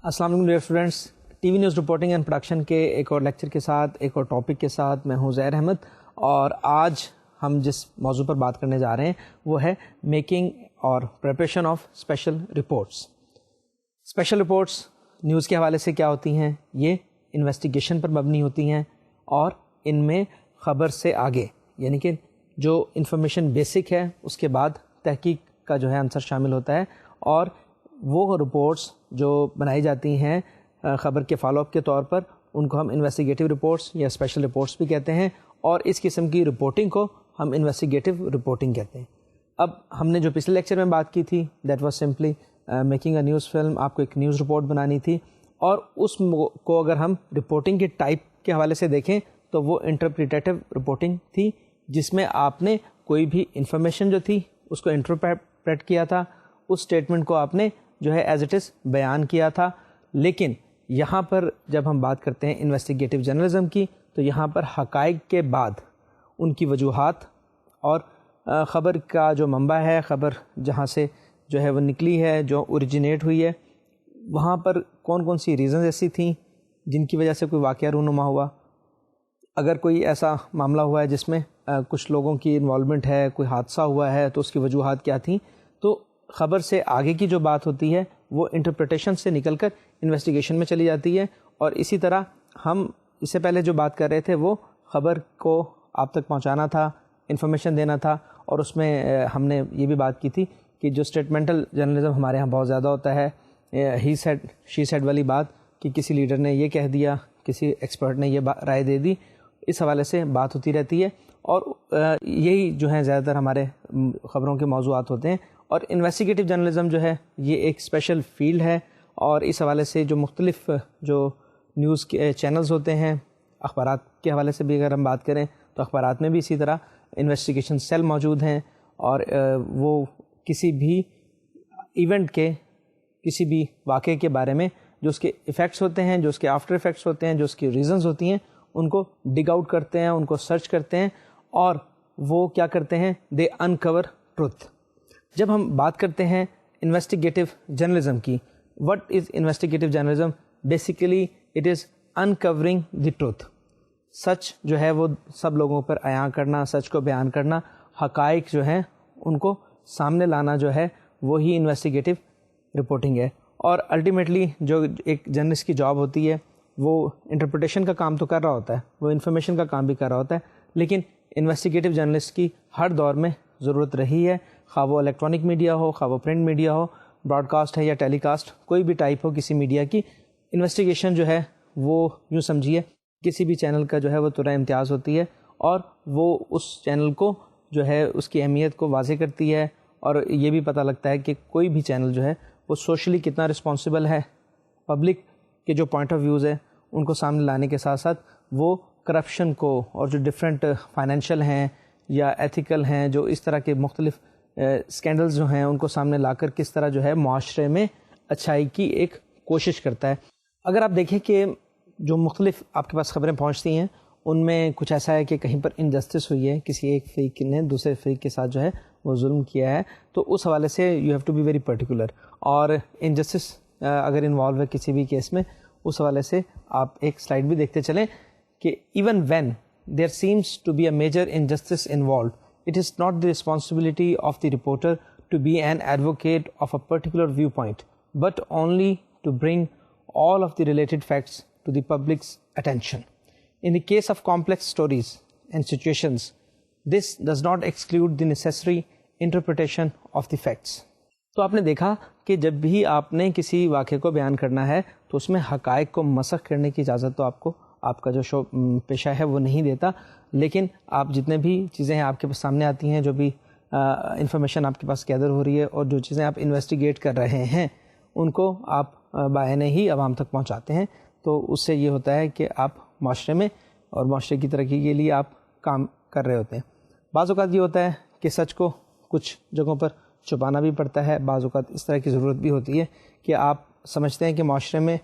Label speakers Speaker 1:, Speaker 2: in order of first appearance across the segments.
Speaker 1: السلام علیکم dear students, T V news reporting and production کے ایک اور لیکچر کے ساتھ ایک اور ٹاپک کے ساتھ میں ہوں زہر احمد، اور آج ہم جس موضوع پر بات کرنے جا رہے ہیں وہ ہے میکنگ اور preparation of special reports. Special reports news کے حوالے سے کیا ہوتی ہیں؟ یہ انویسٹیگیشن پر مبنی ہوتی ہیں اور ان میں خبر سے آگے، یعنی کہ جو انفارمیشن بیسک ہے اس کے بعد تحقیق کا جو ہے عنصر شامل ہوتا ہے، اور وہ رپورٹس جو بنائی جاتی ہیں خبر کے فالو اپ کے طور پر ان کو ہم انویسٹیگیٹو رپورٹس یا اسپیشل رپورٹس بھی کہتے ہیں، اور اس قسم کی رپورٹنگ کو ہم انویسٹیگیٹو رپورٹنگ کہتے ہیں۔ اب ہم نے جو پچھلے لیکچر میں بات کی تھی that was simply making a news film, آپ کو ایک نیوز رپورٹ بنانی تھی، اور اس کو اگر ہم رپورٹنگ کے ٹائپ کے حوالے سے دیکھیں تو وہ انٹرپریٹیو رپورٹنگ تھی، جس میں آپ نے کوئی بھی انفارمیشن جو تھی اس کو انٹرپریٹ کیا تھا، اس اسٹیٹمنٹ کو آپ نے جو ہے ایز اٹ از بیان کیا تھا۔ لیکن یہاں پر جب ہم بات کرتے ہیں انویسٹیگیٹو جرنلزم کی، تو یہاں پر حقائق کے بعد ان کی وجوہات اور خبر کا جو منبع ہے، خبر جہاں سے جو ہے وہ نکلی ہے، جو اوریجنیٹ ہوئی ہے، وہاں پر کون کون سی ریزنز ایسی تھیں جن کی وجہ سے کوئی واقعہ رونما ہوا۔ اگر کوئی ایسا معاملہ ہوا ہے جس میں کچھ لوگوں کی انوالومنٹ ہے، کوئی حادثہ ہوا ہے، تو اس کی وجوہات کیا تھیں۔ تو خبر سے آگے کی جو بات ہوتی ہے وہ انٹرپریٹیشن سے نکل کر انویسٹیگیشن میں چلی جاتی ہے، اور اسی طرح ہم اس سے پہلے جو بات کر رہے تھے وہ خبر کو آپ تک پہنچانا تھا، انفارمیشن دینا تھا، اور اس میں ہم نے یہ بھی بات کی تھی کہ جو اسٹیٹمنٹل جرنلزم ہمارے ہاں بہت زیادہ ہوتا ہے، ہی سیڈ شی سیڈ والی بات کہ کسی لیڈر نے یہ کہہ دیا، کسی ایکسپرٹ نے یہ رائے دے دی، اس حوالے سے بات ہوتی رہتی ہے، اور یہی جو ہے زیادہ تر ہمارے خبروں کے موضوعات ہوتے ہیں۔ اور انویسٹیگیٹو جرنلزم جو ہے یہ ایک اسپیشل فیلڈ ہے، اور اس حوالے سے جو مختلف جو نیوز کے چینلز ہوتے ہیں، اخبارات کے حوالے سے بھی اگر ہم بات کریں تو اخبارات میں بھی اسی طرح انویسٹیگیشن سیل موجود ہیں، اور وہ کسی بھی ایونٹ کے، کسی بھی واقعے کے بارے میں جو اس کے ایفیکٹس ہوتے ہیں، جو اس کے آفٹر ایفیکٹس ہوتے ہیں، جو اس کی ریزنز ہوتی ہیں، ان کو ڈگ آؤٹ کرتے ہیں، ان کو سرچ کرتے ہیں، اور وہ کیا کرتے ہیں؟ They uncover truth. جب ہم بات کرتے ہیں انویسٹیگیٹو جرنلزم کی، what is investigative journalism? Basically it is uncovering the truth. سچ جو ہے وہ سب لوگوں پر عیاں کرنا، سچ کو بیان کرنا، حقائق جو ہیں ان کو سامنے لانا جو ہے وہی انویسٹیگیٹو رپورٹنگ ہے۔ اور الٹیمیٹلی جو ایک جرنلسٹ کی جاب ہوتی ہے وہ انٹرپریٹیشن کا کام تو کر رہا ہوتا ہے، وہ انفارمیشن کا کام بھی کر رہا ہوتا ہے، لیکن انویسٹیگیٹو جرنلسٹ کی ہر دور میں ضرورت رہی ہے، خواہ وہ الیکٹرانک میڈیا ہو، خواہ وہ پرنٹ میڈیا ہو، براڈ کاسٹ ہے یا ٹیلی کاسٹ، کوئی بھی ٹائپ ہو کسی میڈیا کی، انویسٹیگیشن جو ہے وہ یوں سمجھیے کسی بھی چینل کا جو ہے وہ طرح امتیاز ہوتی ہے، اور وہ اس چینل کو جو ہے اس کی اہمیت کو واضح کرتی ہے، اور یہ بھی پتہ لگتا ہے کہ کوئی بھی چینل جو ہے وہ سوشلی کتنا رسپانسبل ہے، پبلک کے جو پوائنٹ آف ویوز ہیں ان کو سامنے لانے کے ساتھ ساتھ وہ کرپشن کو اور جو ڈفرینٹ فائنینشیل ہیں یا ایتھیکل ہیں، جو اس طرح کے مختلف اسکینڈلز جو ہیں ان کو سامنے لا کر کس طرح جو ہے معاشرے میں اچھائی کی ایک کوشش کرتا ہے۔ اگر آپ دیکھیں کہ جو مختلف آپ کے پاس خبریں پہنچتی ہیں ان میں کچھ ایسا ہے کہ کہیں پر انجسٹس ہوئی ہے، کسی ایک فریق نے دوسرے فریق کے ساتھ جو ہے وہ ظلم کیا ہے، تو اس حوالے سے you have to be very particular, اور انجسٹس اگر انوالو ہے کسی بھی کیس میں، اس حوالے سے آپ ایک سلائڈ بھی دیکھتے چلیں کہ even when there seems to be a major injustice involved, it is not the responsibility of the reporter to be an advocate of a particular viewpoint, but only to bring all of the related facts to the public's attention. In the case of complex stories and situations, this does not exclude the necessary interpretation of the facts. تو آپ نے دیکھا کہ جب بھی آپ نے کسی واقعے کو بیان کرنا ہے تو اس میں حقائق کو مسخ کرنے کی اجازت تو آپ کا جو پیشہ ہے وہ نہیں دیتا، لیکن آپ جتنے بھی چیزیں ہیں آپ کے پاس سامنے آتی ہیں، جو بھی انفارمیشن آپ کے پاس گیدر ہو رہی ہے اور جو چیزیں آپ انویسٹیگیٹ کر رہے ہیں ان کو آپ بعین ہی عوام تک پہنچاتے ہیں، تو اس سے یہ ہوتا ہے کہ آپ معاشرے میں اور معاشرے کی ترقی کے لیے آپ کام کر رہے ہوتے ہیں۔ بعض اوقات یہ ہوتا ہے کہ سچ کو کچھ جگہوں پر چھپانا بھی پڑتا ہے، بعض اوقات اس طرح کی ضرورت بھی ہوتی ہے کہ آپ سمجھتے ہیں کہ معاشرے میں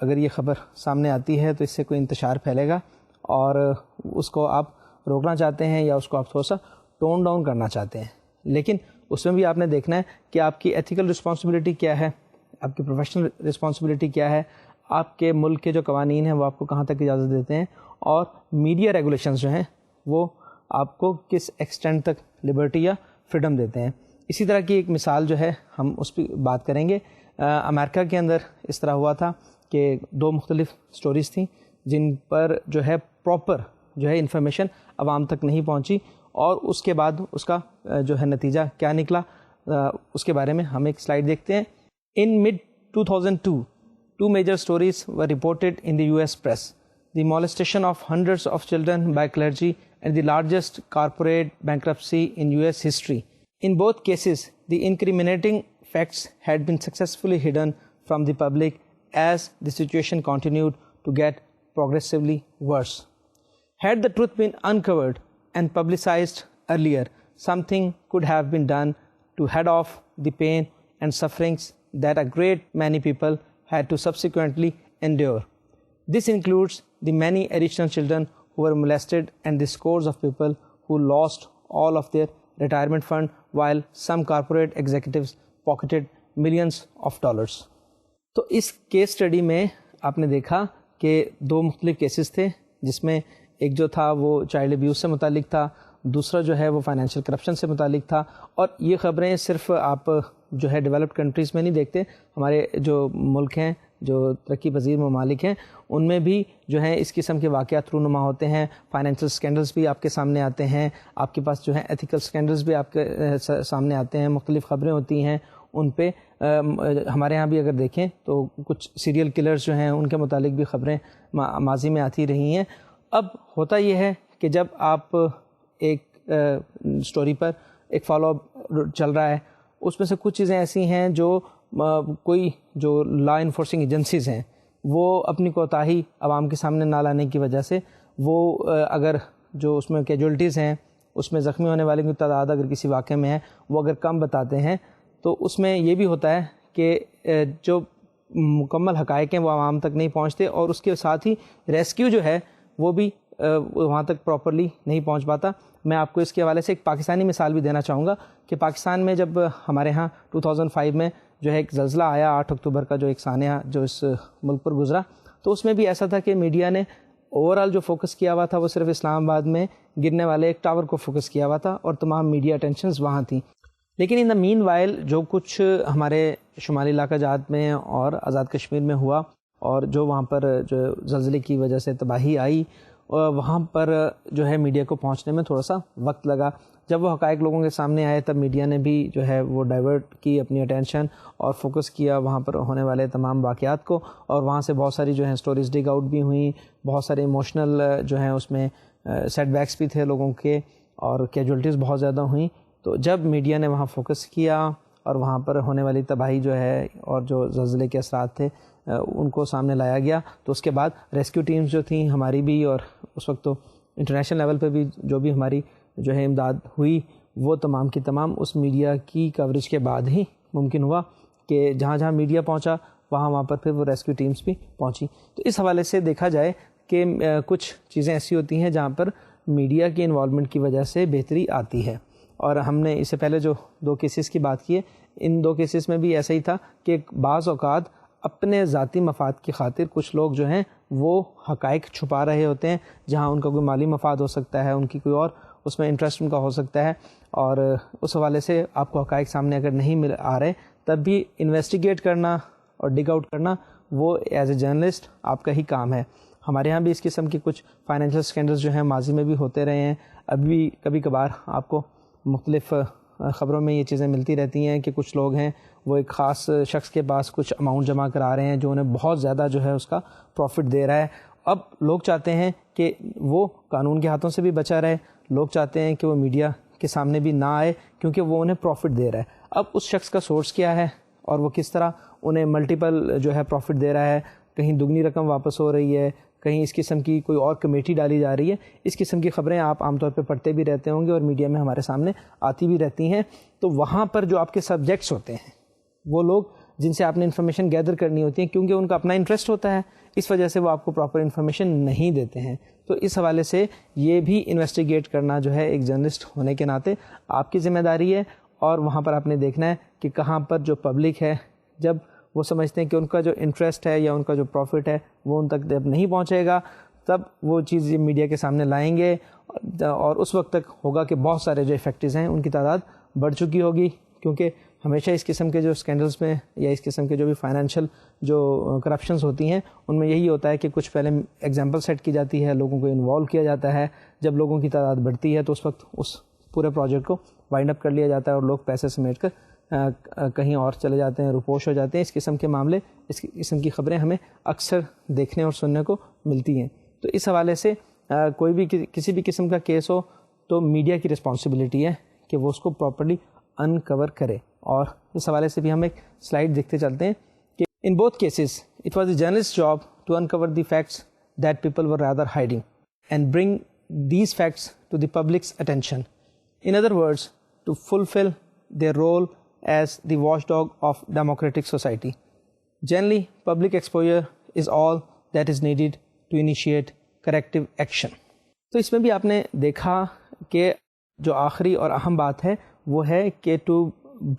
Speaker 1: اگر یہ خبر سامنے آتی ہے تو اس سے کوئی انتشار پھیلے گا، اور اس کو آپ روکنا چاہتے ہیں یا اس کو آپ تھوڑا سا ٹون ڈاؤن کرنا چاہتے ہیں، لیکن اس میں بھی آپ نے دیکھنا ہے کہ آپ کی ایتھیکل رسپانسبلٹی کیا ہے۔ آپ کی پروفیشنل رسپانسبلٹی کیا ہے, آپ کے ملک کے جو قوانین ہیں وہ آپ کو کہاں تک اجازت دیتے ہیں, اور میڈیا ریگولیشنز جو ہیں وہ آپ کو کس ایکسٹینٹ تک لبرٹی یا فریڈم دیتے ہیں. اسی طرح کی ایک مثال جو ہے ہم اس پہ بات کریں گے. امریکہ کے اندر اس طرح ہوا تھا کہ 2 مختلف سٹوریز تھیں جن پر جو ہے پراپر جو ہے انفارمیشن عوام تک نہیں پہنچی, اور اس کے بعد اس کا جو ہے نتیجہ کیا نکلا, اس کے بارے میں ہم ایک سلائیڈ دیکھتے ہیں. ان mid 2002 2 major stories were reported in the US press: the molestation of hundreds of children by clergy and the largest corporate bankruptcy in US history. In both cases, the incriminating facts had been successfully hidden from the public as the situation continued to get progressively worse. Had the truth been uncovered and publicized earlier, something could have been done to head off the pain and sufferings that a great many people had to subsequently endure. This includes the many additional children who were molested and the scores of people who lost all of their retirement fund while some corporate executives pocketed millions of dollars. تو اس case study میں آپ نے دیکھا کہ 2 مختلف cases تھے, جس میں ایک جو تھا وہ چائلڈ ابیوز سے متعلق تھا, دوسرا جو ہے وہ فائنینشیل کرپشن سے متعلق تھا. اور یہ خبریں صرف آپ جو ہے ڈیولپڈ کنٹریز میں نہیں دیکھتے, ہمارے جو ملک ہیں, جو ترقی پذیر ممالک ہیں, ان میں بھی جو ہے اس قسم کے واقعات رونما ہوتے ہیں. فائنینشیل سکینڈلز بھی آپ کے سامنے آتے ہیں, آپ کے پاس جو ہے ایتھیکل سکینڈلز بھی آپ کے سامنے آتے ہیں, مختلف خبریں ہوتی ہیں ان پہ. ہمارے ہاں بھی اگر دیکھیں تو کچھ سیریل کلرز جو ہیں ان کے متعلق بھی خبریں ماضی میں آتی رہی ہیں. اب ہوتا یہ ہے کہ جب آپ ایک سٹوری پر ایک فالو اپ چل رہا ہے, اس میں سے کچھ چیزیں ایسی ہیں جو کوئی جو لا انفورسنگ ایجنسیز ہیں وہ اپنی کوتاہی عوام کے سامنے نہ لانے کی وجہ سے وہ اگر جو اس میں کیجولٹیز ہیں, اس میں زخمی ہونے والے کی تعداد اگر کسی واقعے میں ہے وہ اگر کم بتاتے ہیں, تو اس میں یہ بھی ہوتا ہے کہ جو مکمل حقائق ہیں وہ عوام تک نہیں پہنچتے, اور اس کے ساتھ ہی ریسکیو جو ہے وہ بھی وہاں تک پراپرلی نہیں پہنچ پاتا. میں آپ کو اس کے حوالے سے ایک پاکستانی مثال بھی دینا چاہوں گا کہ پاکستان میں جب ہمارے ہاں 2005 میں جو ہے ایک زلزلہ آیا 8 اکتوبر کا, جو ایک سانحہ جو اس ملک پر گزرا, تو اس میں بھی ایسا تھا کہ میڈیا نے اوور آل جو فوکس کیا ہوا تھا وہ صرف اسلام آباد میں گرنے والے ایک ٹاور کو فوکس کیا ہوا تھا, اور تمام میڈیا اٹینشنز وہاں تھیں. لیکن ان دا مین وائل جو کچھ ہمارے شمالی علاقہ جات میں اور آزاد کشمیر میں ہوا, اور جو وہاں پر جو زلزلے کی وجہ سے تباہی آئی, وہاں پر جو ہے میڈیا کو پہنچنے میں تھوڑا سا وقت لگا. جب وہ حقائق لوگوں کے سامنے آئے تب میڈیا نے بھی جو ہے وہ ڈائیورٹ کی اپنی اٹینشن اور فوکس کیا وہاں پر ہونے والے تمام واقعات کو, اور وہاں سے بہت ساری جو ہیں سٹوریز ڈگ آؤٹ بھی ہوئیں, بہت سارے ایموشنل جو ہیں اس میں سیٹ بیکس بھی تھے لوگوں کے, اور کیجولٹیز بہت زیادہ ہوئیں. تو جب میڈیا نے وہاں فوکس کیا اور وہاں پر ہونے والی تباہی جو ہے اور جو زلزلے کے اثرات تھے ان کو سامنے لایا گیا, تو اس کے بعد ریسکیو ٹیمز جو تھیں ہماری بھی, اور اس وقت تو انٹرنیشنل لیول پہ بھی جو بھی ہماری جو ہے امداد ہوئی, وہ تمام کی تمام اس میڈیا کی کوریج کے بعد ہی ممکن ہوا کہ جہاں جہاں میڈیا پہنچا وہاں پر پھر وہ ریسکیو ٹیمز بھی پہنچی. تو اس حوالے سے دیکھا جائے کہ کچھ چیزیں ایسی ہوتی ہیں جہاں پر میڈیا کی انوالومنٹ کی وجہ سے بہتری آتی ہے. اور ہم نے اس سے پہلے جو 2 کیسز کی بات کی ہے, ان 2 کیسز میں بھی ایسا ہی تھا کہ بعض اوقات اپنے ذاتی مفاد کی خاطر کچھ لوگ جو ہیں وہ حقائق چھپا رہے ہوتے ہیں, جہاں ان کا کوئی مالی مفاد ہو سکتا ہے, ان کی کوئی اور اس میں انٹرسٹ ان کا ہو سکتا ہے, اور اس حوالے سے آپ کو حقائق سامنے اگر نہیں آ رہے تب بھی انویسٹیگیٹ کرنا اور ڈگ آؤٹ کرنا وہ ایز اے جرنلسٹ آپ کا ہی کام ہے. ہمارے ہاں بھی اس قسم کی کچھ فائنینشیل سکینڈلز جو ہیں ماضی میں بھی ہوتے رہے ہیں, ابھی کبھی کبھار آپ کو مختلف خبروں میں یہ چیزیں ملتی رہتی ہیں کہ کچھ لوگ ہیں وہ ایک خاص شخص کے پاس کچھ اماؤنٹ جمع کرا رہے ہیں جو انہیں بہت زیادہ جو ہے اس کا پروفٹ دے رہا ہے. اب لوگ چاہتے ہیں کہ وہ قانون کے ہاتھوں سے بھی بچا رہے, لوگ چاہتے ہیں کہ وہ میڈیا کے سامنے بھی نہ آئے کیونکہ وہ انہیں پروفٹ دے رہا ہے. اب اس شخص کا سورس کیا ہے اور وہ کس طرح انہیں ملٹیپل جو ہے پروفٹ دے رہا ہے, کہیں دگنی رقم واپس ہو رہی ہے, کہیں اس قسم کی کوئی اور کمیٹی ڈالی جا رہی ہے, اس قسم کی خبریں آپ عام طور پہ پڑھتے بھی رہتے ہوں گے اور میڈیا میں ہمارے سامنے آتی بھی رہتی ہیں. تو وہاں پر جو آپ کے سبجیکٹس ہوتے ہیں وہ لوگ جن سے آپ نے انفارمیشن گیدر کرنی ہوتی ہے, کیونکہ ان کا اپنا انٹرسٹ ہوتا ہے, اس وجہ سے وہ آپ کو پراپر انفارمیشن نہیں دیتے ہیں. تو اس حوالے سے یہ بھی انویسٹیگیٹ کرنا جو ہے ایک جرنلسٹ ہونے کے ناطے آپ کی ذمہ داری ہے, اور وہاں پر آپ نے دیکھنا ہے کہ کہاں پر جو پبلک ہے جب وہ سمجھتے ہیں کہ ان کا جو انٹرسٹ ہے یا ان کا جو پروفٹ ہے وہ ان تک جب نہیں پہنچے گا تب وہ چیز یہ میڈیا کے سامنے لائیں گے، اور اس وقت تک ہوگا کہ بہت سارے جو افیکٹز ہیں ان کی تعداد بڑھ چکی ہوگی، کیونکہ ہمیشہ اس قسم کے جو اسکینڈلز میں یا اس قسم کے جو بھی فائنینشیل جو کرپشنز ہوتی ہیں ان میں یہی ہوتا ہے کہ کچھ پہلے ایگزامپل سیٹ کی جاتی ہے، لوگوں کو انوالو کیا جاتا ہے، جب لوگوں کی تعداد بڑھتی ہے تو اس وقت اس پورے پروجیکٹ کو وائنڈ اپ کر لیا جاتا ہے اور لوگ پیسے سمیٹ کر کہیں اور چلے جاتے ہیں، روپوش ہو جاتے ہیں۔ اس قسم کے معاملے، اس قسم کی خبریں ہمیں اکثر دیکھنے اور سننے کو ملتی ہیں۔ تو اس حوالے سے کوئی بھی کسی بھی قسم کا کیس ہو تو میڈیا کی رسپانسبلٹی ہے کہ وہ اس کو پراپرلی انکور کرے، اور اس حوالے سے بھی ہم ایک سلائڈ دیکھتے چلتے ہیں کہ in both cases it was a journalist job to uncover the facts that people were rather hiding and bring these facts to the public's attention, in other words to fulfill their role as the watchdog of democratic society. Generally, public exposure is all that is needed to initiate corrective action. تو اس میں بھی آپ نے دیکھا کہ جو آخری اور اہم بات ہے وہ ہے کہ to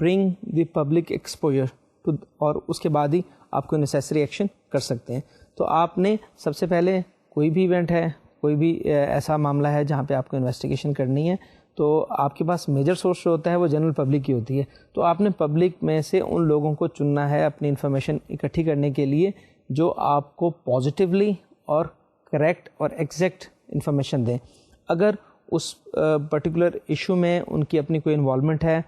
Speaker 1: bring the public exposure to، اور اس کے بعد ہی آپ کو necessary ایکشن کر سکتے ہیں۔ تو آپ نے سب سے پہلے کوئی بھی ایونٹ ہے، کوئی بھی ایسا معاملہ ہے جہاں پہ آپ کو انویسٹیگیشن کرنی ہے تو آپ کے پاس میجر سورس جو ہوتا ہے وہ جنرل پبلک کی ہوتی ہے، تو آپ نے پبلک میں سے ان لوگوں کو چننا ہے اپنی انفارمیشن اکٹھی کرنے کے لیے جو آپ کو پازیٹیولی اور کریکٹ اور ایگزیکٹ انفارمیشن دیں۔ اگر اس پرٹیکولر ایشو میں ان کی اپنی کوئی انوالومنٹ ہے،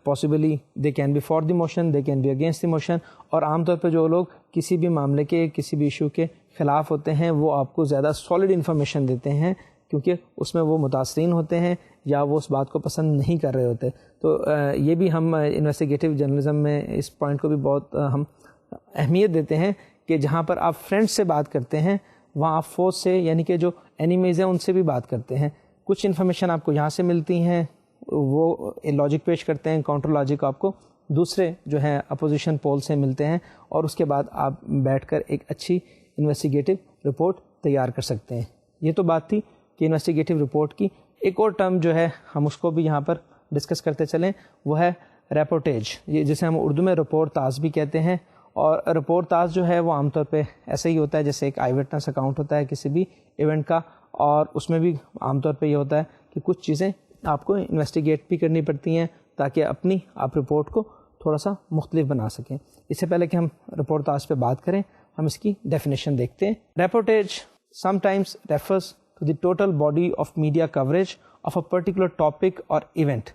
Speaker 1: possibly they can be for the motion, they can be against the motion, اور عام طور پہ جو لوگ کسی بھی معاملے کے، کسی بھی ایشو کے خلاف ہوتے ہیں وہ آپ کو زیادہ سالڈ انفارمیشن دیتے ہیں، کیونکہ اس میں وہ متاثرین ہوتے ہیں یا وہ اس بات کو پسند نہیں کر رہے ہوتے۔ تو یہ بھی ہم انویسٹیگیٹو جرنلزم میں اس پوائنٹ کو بھی بہت ہم اہمیت دیتے ہیں کہ جہاں پر آپ فرینڈ سے بات کرتے ہیں وہاں آپ فوج سے، یعنی کہ جو اینیمیز ہیں ان سے بھی بات کرتے ہیں۔ کچھ انفارمیشن آپ کو یہاں سے ملتی ہیں، وہ لاجک پیش کرتے ہیں، کاؤنٹر لاجک آپ کو دوسرے جو ہیں اپوزیشن پول سے ملتے ہیں، اور اس کے بعد آپ بیٹھ کر ایک اچھی انویسٹیگیٹو رپورٹ تیار کر سکتے ہیں۔ یہ تو بات تھی کہ انویسٹیگیٹو رپورٹ کی۔ ایک اور ٹرم جو ہے ہم اس کو بھی یہاں پر ڈسکس کرتے چلیں، وہ ہے رپورٹیج، یہ جسے ہم اردو میں رپورٹ تاز بھی کہتے ہیں۔ اور رپورٹ تاز جو ہے وہ عام طور پہ ایسے ہی ہوتا ہے جیسے ایک آئی وٹنس اکاؤنٹ ہوتا ہے کسی بھی ایونٹ کا، اور اس میں بھی عام طور پہ یہ ہوتا ہے کہ کچھ چیزیں آپ کو انویسٹیگیٹ بھی کرنی پڑتی ہیں تاکہ اپنی آپ رپورٹ کو تھوڑا سا مختلف بنا سکیں۔ اس سے پہلے کہ ہم رپورٹ تاز پہ بات کریں ہم اس کی ڈیفینیشن دیکھتے ہیں۔ Reportage sometimes refers to the total body of media coverage of a particular topic or event,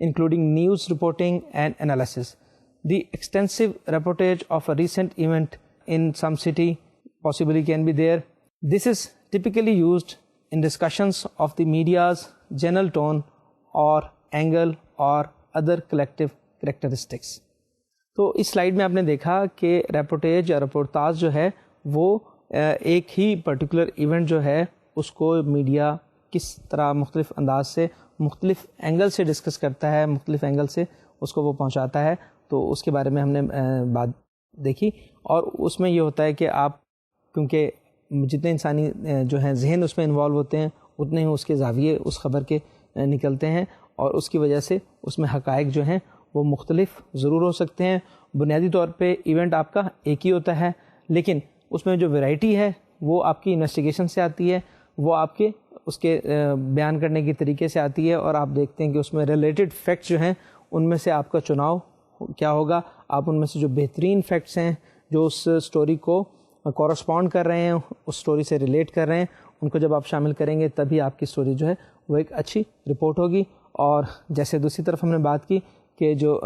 Speaker 1: including news reporting and analysis. The extensive reportage of a recent event in some city possibly can be there. This is typically used in discussions of the media's general tone or angle or other collective characteristics. تو اس slide میں آپ نے دیکھا کہ رپورٹیج یا رپورتاز جو ہے وہ ایک ہی پرٹیکولر ایونٹ جو ہے اس کو میڈیا کس طرح مختلف انداز سے، مختلف اینگل سے ڈسکس کرتا ہے، مختلف اینگل سے اس کو وہ پہنچاتا ہے، تو اس کے بارے میں ہم نے بات دیکھی۔ اور اس میں یہ ہوتا ہے کہ آپ کیونکہ جتنے انسانی جو ہیں ذہن اس میں انوالو ہوتے ہیں اتنے ہی اس کے زاویے اس خبر کے نکلتے ہیں، اور اس کی وجہ سے اس میں حقائق جو ہیں وہ مختلف ضرور ہو سکتے ہیں۔ بنیادی طور پہ ایونٹ آپ کا ایک ہی ہوتا ہے، لیکن اس میں جو ویرائٹی ہے وہ آپ کی انویسٹیگیشن سے آتی ہے، وہ آپ کے اس کے بیان کرنے کے طریقے سے آتی ہے، اور آپ دیکھتے ہیں کہ اس میں ریلیٹڈ فیکٹس جو ہیں ان میں سے آپ کا چناؤ کیا ہوگا۔ آپ ان میں سے جو بہترین فیکٹس ہیں جو اس سٹوری کو کورسپونڈ کر رہے ہیں، اس سٹوری سے ریلیٹ کر رہے ہیں، ان کو جب آپ شامل کریں گے تبھی آپ کی سٹوری جو ہے وہ ایک اچھی رپورٹ ہوگی۔ اور جیسے دوسری طرف ہم نے بات کی کہ جو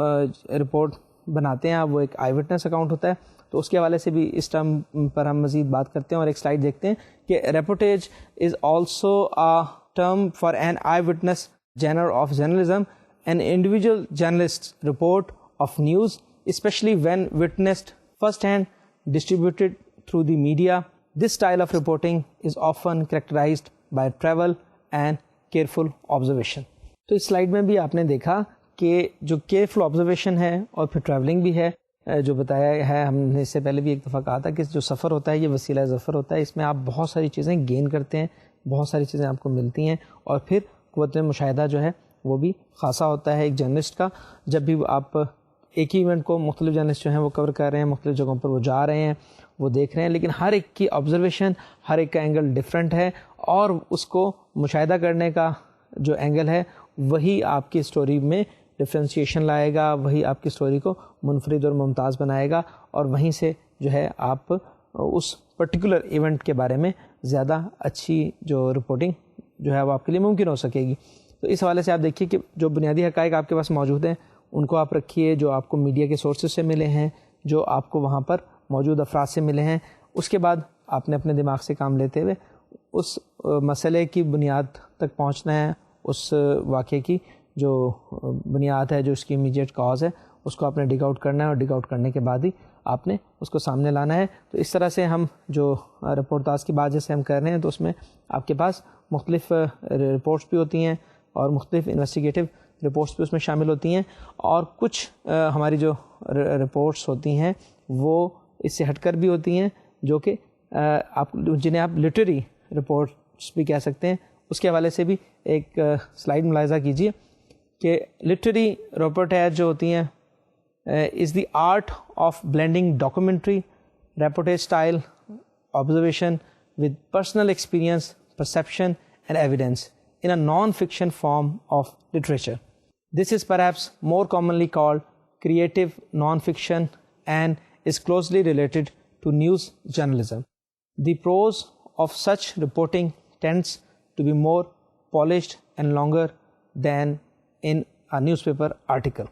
Speaker 1: رپورٹ بناتے ہیں آپ وہ ایک آئی وٹنس اکاؤنٹ ہوتا ہے، تو اس کے حوالے سے بھی اس ٹرم پر ہم مزید بات کرتے ہیں اور ایک سلائڈ دیکھتے ہیں کہ reportage is also a term for an eyewitness genre of journalism, an individual journalist's report of news, especially when witnessed firsthand, distributed through the media. This style of reporting is often characterized by travel and careful observation. تو اس slide میں بھی آپ نے دیکھا کہ جو careful observation ہے اور پھر ٹریولنگ بھی ہے، جو بتایا ہے ہم نے اس سے پہلے بھی ایک دفعہ کہا تھا کہ جو سفر ہوتا ہے یہ وسیلہ ظفر ہوتا ہے، اس میں آپ بہت ساری چیزیں گین کرتے ہیں، بہت ساری چیزیں آپ کو ملتی ہیں، اور پھر قوت مشاہدہ جو ہے وہ بھی خاصا ہوتا ہے ایک جرنلسٹ کا۔ جب بھی آپ ایک ہی ایونٹ کو مختلف جرنلسٹ جو ہیں وہ کور کر رہے ہیں, مختلف جگہوں پر وہ جا رہے ہیں, وہ دیکھ رہے ہیں, لیکن ہر ایک کی آبزرویشن, ہر ایک کا اینگل ڈفرینٹ ہے, اور اس کو مشاہدہ کرنے کا جو اینگل ہے وہی آپ کی اسٹوری میں ڈفرینسیشن لائے گا, وہی آپ کی اسٹوری کو منفرد اور ممتاز بنائے گا, اور وہیں سے جو ہے آپ اس پرٹیکولر ایونٹ کے بارے میں زیادہ اچھی جو رپورٹنگ جو ہے وہ آپ کے لیے ممکن ہو سکے گی. تو اس حوالے سے آپ دیکھیے کہ جو بنیادی حقائق آپ کے پاس موجود ہیں ان کو آپ رکھیے, جو آپ کو میڈیا کے سورسز سے ملے ہیں, جو آپ کو وہاں پر موجود افراد سے ملے ہیں. اس کے بعد آپ نے اپنے دماغ سے کام لیتے ہوئے اس مسئلے کی بنیاد تک پہنچنا ہے, اس واقعے کی جو بنیاد ہے, جو اس کی امیجیٹ کاز ہے, اس کو آپ نے ڈگ آؤٹ کرنا ہے, اور ڈگ آؤٹ کرنے کے بعد ہی آپ نے اس کو سامنے لانا ہے. تو اس طرح سے ہم جو رپورٹاج کی بات جیسے ہم کر رہے ہیں, تو اس میں آپ کے پاس مختلف رپورٹس بھی ہوتی ہیں اور مختلف انویسٹیگیٹو رپورٹس بھی اس میں شامل ہوتی ہیں, اور کچھ ہماری جو رپورٹس ہوتی ہیں وہ اس سے ہٹ کر بھی ہوتی ہیں, جو کہ آپ جنہیں آپ لٹری رپورٹس بھی کہہ سکتے ہیں. اس کے حوالے سے بھی ایک سلائیڈ ملاحظہ کیجیے کہ لٹری رپورٹیج جو ہوتی ہیں is the art of blending documentary, reportage style, observation with personal experience, perception and evidence in a non-fiction form of literature. This is perhaps more commonly called creative non-fiction and is closely related to news journalism. The prose of such reporting tends to be more polished and longer than in a newspaper article.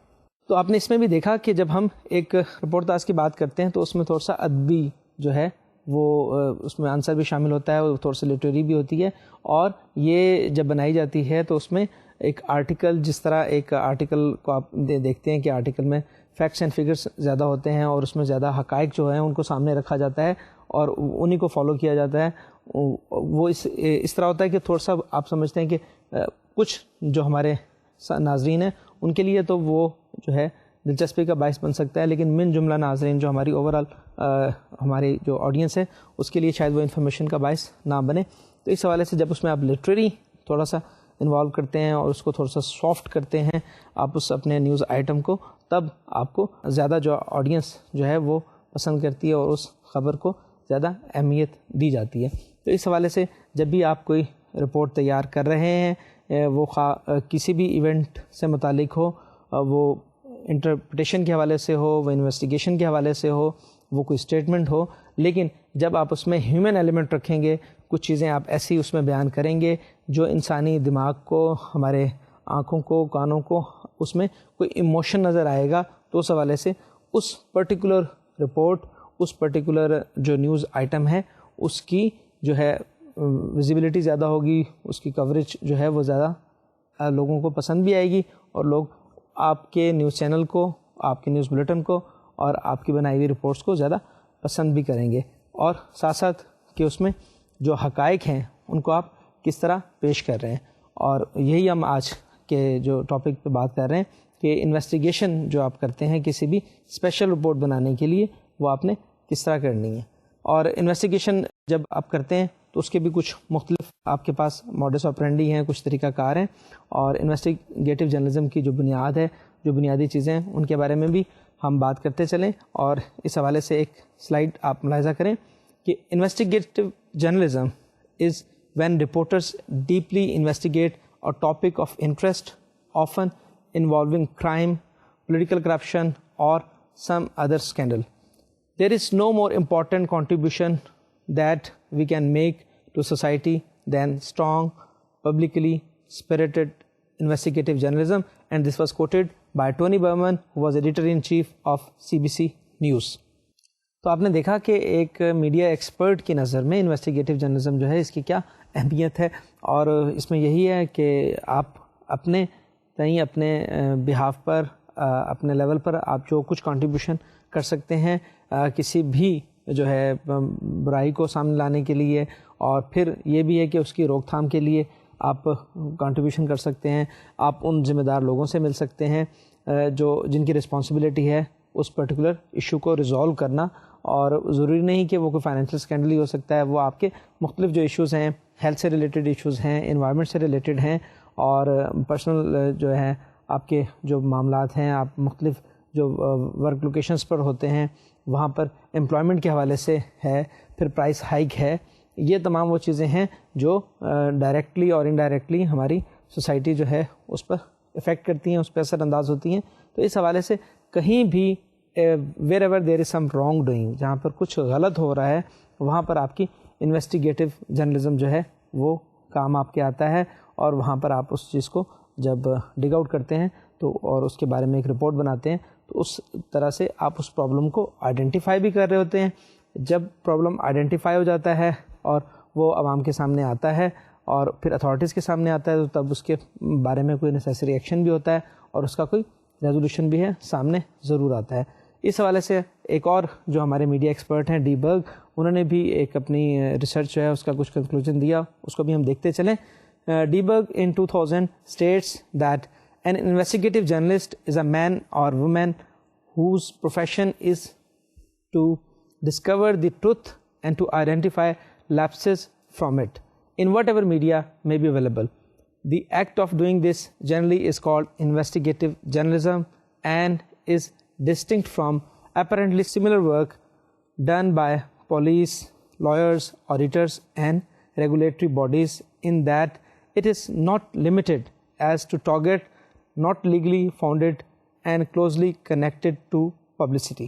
Speaker 1: تو آپ نے اس میں بھی دیکھا کہ جب ہم ایک رپورٹاج کی بات کرتے ہیں تو اس میں تھوڑا سا ادبی جو ہے وہ اس میں آنسر بھی شامل ہوتا ہے, وہ تھوڑا سا لٹریری بھی ہوتی ہے, اور یہ جب بنائی جاتی ہے تو اس میں ایک آرٹیکل, جس طرح ایک آرٹیکل کو آپ دیکھتے ہیں کہ آرٹیکل میں فیکٹس اینڈ فگرس زیادہ ہوتے ہیں, اور اس میں زیادہ حقائق جو ہیں ان کو سامنے رکھا جاتا ہے اور انہی کو فالو کیا جاتا ہے. وہ اس طرح ہوتا ہے کہ تھوڑا سا آپ سمجھتے ہیں کہ کچھ جو ہمارے ناظرین ہیں ان کے لیے تو وہ جو ہے دلچسپی کا باعث بن سکتا ہے, لیکن من جملہ ناظرین جو ہماری اوور آل ہماری جو آڈینس ہے اس کے لیے شاید وہ انفارمیشن کا باعث نہ بنے. تو اس حوالے سے جب اس میں آپ لٹریری تھوڑا سا انوالو کرتے ہیں اور اس کو تھوڑا سا سافٹ کرتے ہیں آپ اس اپنے نیوز آئٹم کو, تب آپ کو زیادہ جو آڈینس جو ہے وہ پسند کرتی ہے اور اس خبر کو زیادہ اہمیت دی جاتی ہے. تو اس حوالے سے جب بھی آپ کوئی رپورٹ تیار کر رہے ہیں, وہ کسی بھی ایونٹ سے متعلق ہو, وہ انٹرپریٹیشن کے حوالے سے ہو, وہ انویسٹیگیشن کے حوالے سے ہو, وہ کوئی اسٹیٹمنٹ ہو, لیکن جب آپ اس میں ہیومن ایلیمنٹ رکھیں گے, کچھ چیزیں آپ ایسی اس میں بیان کریں گے جو انسانی دماغ کو, ہمارے آنکھوں کو, کانوں کو اس میں کوئی ایموشن نظر آئے گا, تو اس حوالے سے اس پرٹیکولر رپورٹ, اس پرٹیکولر جو نیوز آئٹم ہے اس کی جو ہے ویزیبلٹی زیادہ ہوگی, اس کی کوریج جو ہے وہ زیادہ لوگوں کو پسند بھی آئے گی, اور لوگ آپ کے نیوز چینل کو, آپ کے نیوز بلیٹن کو اور آپ کی بنائی ہوئی رپورٹس کو زیادہ پسند بھی کریں گے. اور ساتھ ساتھ کہ اس میں جو حقائق ہیں ان کو آپ کس طرح پیش کر رہے ہیں. اور یہی ہم آج کے جو ٹاپک پہ بات کر رہے ہیں کہ انویسٹیگیشن جو آپ کرتے ہیں کسی بھی اسپیشل رپورٹ بنانے کے لیے, وہ آپ نے کس طرح کرنی ہے. اور انویسٹیگیشن جب آپ کرتے ہیں تو اس کے بھی کچھ مختلف آپ کے پاس موڈس آپرینڈی ہیں, کچھ طریقہ کار ہیں, اور انویسٹیگیٹو جرنلزم کی جو بنیاد ہے, جو بنیادی چیزیں ہیں, ان کے بارے میں بھی ہم بات کرتے چلیں. اور اس حوالے سے ایک سلائیڈ آپ ملاحظہ کریں کہ investigative journalism is when reporters deeply investigate a topic of interest, often involving crime, political corruption or some other scandal. There is no more important contribution that we can make to society than strong, publicly spirited investigative journalism, and this was quoted by Tony Berman, who was editor-in-chief of CBC News. تو آپ نے دیکھا کہ ایک media expert کی نظر میں investigative journalism جو ہے اس کی کیا اہمیت ہے, اور اس میں یہی ہے کہ آپ اپنے کہیں اپنے بہاف پر, اپنے لیول پر آپ جو کچھ کنٹریبیوشن کر سکتے ہیں کسی بھی جو ہے برائی کو سامنے لانے کے لیے, اور پھر یہ بھی ہے کہ اس کی روک تھام کے لیے آپ کنٹریبیوشن کر سکتے ہیں. آپ ان ذمہ دار لوگوں سے مل سکتے ہیں جو جن کی رسپانسبلٹی ہے اس پرٹیکولر ایشو کو ریزالو کرنا, اور ضروری نہیں کہ وہ کوئی فائنینشیل اسکینڈل ہی ہو سکتا ہے. وہ آپ کے مختلف جو ایشوز ہیں, ہیلتھ سے ریلیٹڈ ایشوز ہیں, انوائرمنٹ سے ریلیٹڈ ہیں, اور پرسنل جو ہے آپ کے جو معاملات ہیں, آپ مختلف جو ورک لوکیشنز پر ہوتے ہیں وہاں پر امپلائمنٹ کے حوالے سے ہے, پھر پرائس ہائیک ہے. یہ تمام وہ چیزیں ہیں جو ڈائریکٹلی اور انڈائریکٹلی ہماری سوسائٹی جو ہے اس پر افیکٹ کرتی ہیں, اس پہ اثر انداز ہوتی ہیں. تو اس حوالے سے کہیں بھی where ever there is some wrong doing, جہاں پر کچھ غلط ہو رہا ہے وہاں پر آپ کی انویسٹیگیٹو جرنلزم جو ہے وہ کام آپ کے آتا ہے, اور وہاں پر آپ اس چیز کو جب ڈگ آؤٹ کرتے ہیں تو اور اس کے بارے میں ایک رپورٹ بناتے ہیں تو اس طرح سے آپ اس پرابلم کو آئیڈینٹیفائی بھی کر رہے ہوتے ہیں. جب پرابلم آئیڈینٹیفائی ہو جاتا ہے اور وہ عوام کے سامنے آتا ہے اور پھر اتھارٹیز کے سامنے آتا ہے تو تب اس کے بارے میں کوئی نیسیسری ایکشن بھی ہوتا ہے اور اس کا کوئی ریزولوشن بھی ہے سامنے ضرور آتا ہے. اس حوالے سے ایک اور جو ہمارے میڈیا ایکسپرٹ ہیں ڈی برگ, انہوں نے بھی ایک اپنی ریسرچ جو ہے اس کا کچھ کنکلوژن دیا, اس کو بھی ہم دیکھتے چلیں. ڈی برگ ان 2000 states that an investigative journalist is a man or woman whose profession is to discover the truth and to identify lapses from it in whatever media may be available. The act of doing this generally is called investigative journalism and is distinct from apparently similar work done by police, lawyers, auditors and regulatory bodies in that it is not limited as to target not legally founded and closely connected to publicity.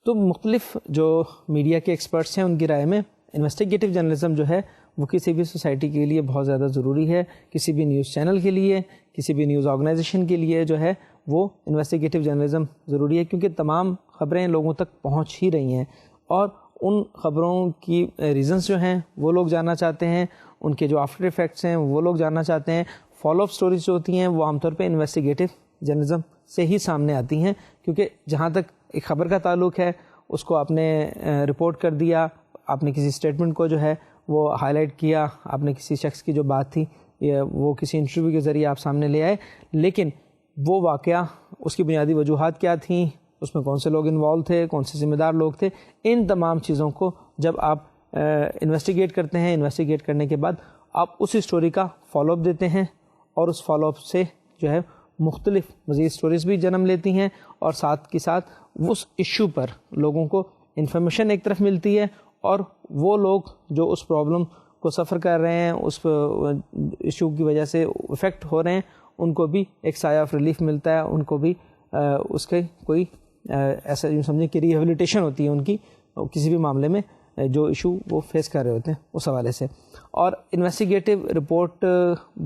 Speaker 1: تو مختلف جو media کے experts ہیں ان کی رائے میں investigative journalism جو ہے وہ کسی بھی سوسائٹی کے لیے بہت زیادہ ضروری ہے. کسی بھی نیوز چینل کے لیے, کسی بھی نیوز آرگنائزیشن کے لیے جو ہے وہ انویسٹیگیٹو جرنلزم ضروری ہے, کیونکہ تمام خبریں لوگوں تک پہنچ ہی رہی ہیں اور ان خبروں کی ریزنز جو ہیں وہ لوگ جاننا چاہتے ہیں, ان کے جو آفٹر ایفیکٹس ہیں وہ لوگ جاننا چاہتے ہیں. فالو اپ سٹوریز جو ہوتی ہیں وہ عام طور پہ انویسٹیگیٹو جرنلزم سے ہی سامنے آتی ہیں, کیونکہ جہاں تک ایک خبر کا تعلق ہے اس کو آپ نے رپورٹ کر دیا, آپ نے کسی اسٹیٹمنٹ کو جو ہے وہ ہائی لائٹ کیا, آپ نے کسی شخص کی جو بات تھی وہ کسی انٹرویو کے ذریعے آپ سامنے لے آئے, لیکن وہ واقعہ اس کی بنیادی وجوہات کیا تھیں, اس میں کون سے لوگ انوالو تھے, کون سے ذمہ دار لوگ تھے, ان تمام چیزوں کو جب آپ انویسٹیگیٹ کرتے ہیں, انویسٹیگیٹ کرنے کے بعد آپ اسی اسٹوری کا فالو اپ دیتے ہیں اور اس فالو اپ سے جو ہے مختلف مزید اسٹوریز بھی جنم لیتی ہیں, اور ساتھ کے ساتھ اس ایشو پر لوگوں کو انفارمیشن ایک طرف ملتی ہے, اور وہ لوگ جو اس پرابلم کو سفر کر رہے ہیں, اس ایشو کی وجہ سے افیکٹ ہو رہے ہیں, ان کو بھی ایک سایہ آف ریلیف ملتا ہے, ان کو بھی اس کے کوئی ایسا یوں سمجھیں کہ ریہیبلیٹیشن ہوتی ہے ان کی کسی بھی معاملے میں جو ایشو وہ فیس کر رہے ہوتے ہیں اس حوالے سے. اور انویسٹیگیٹو رپورٹ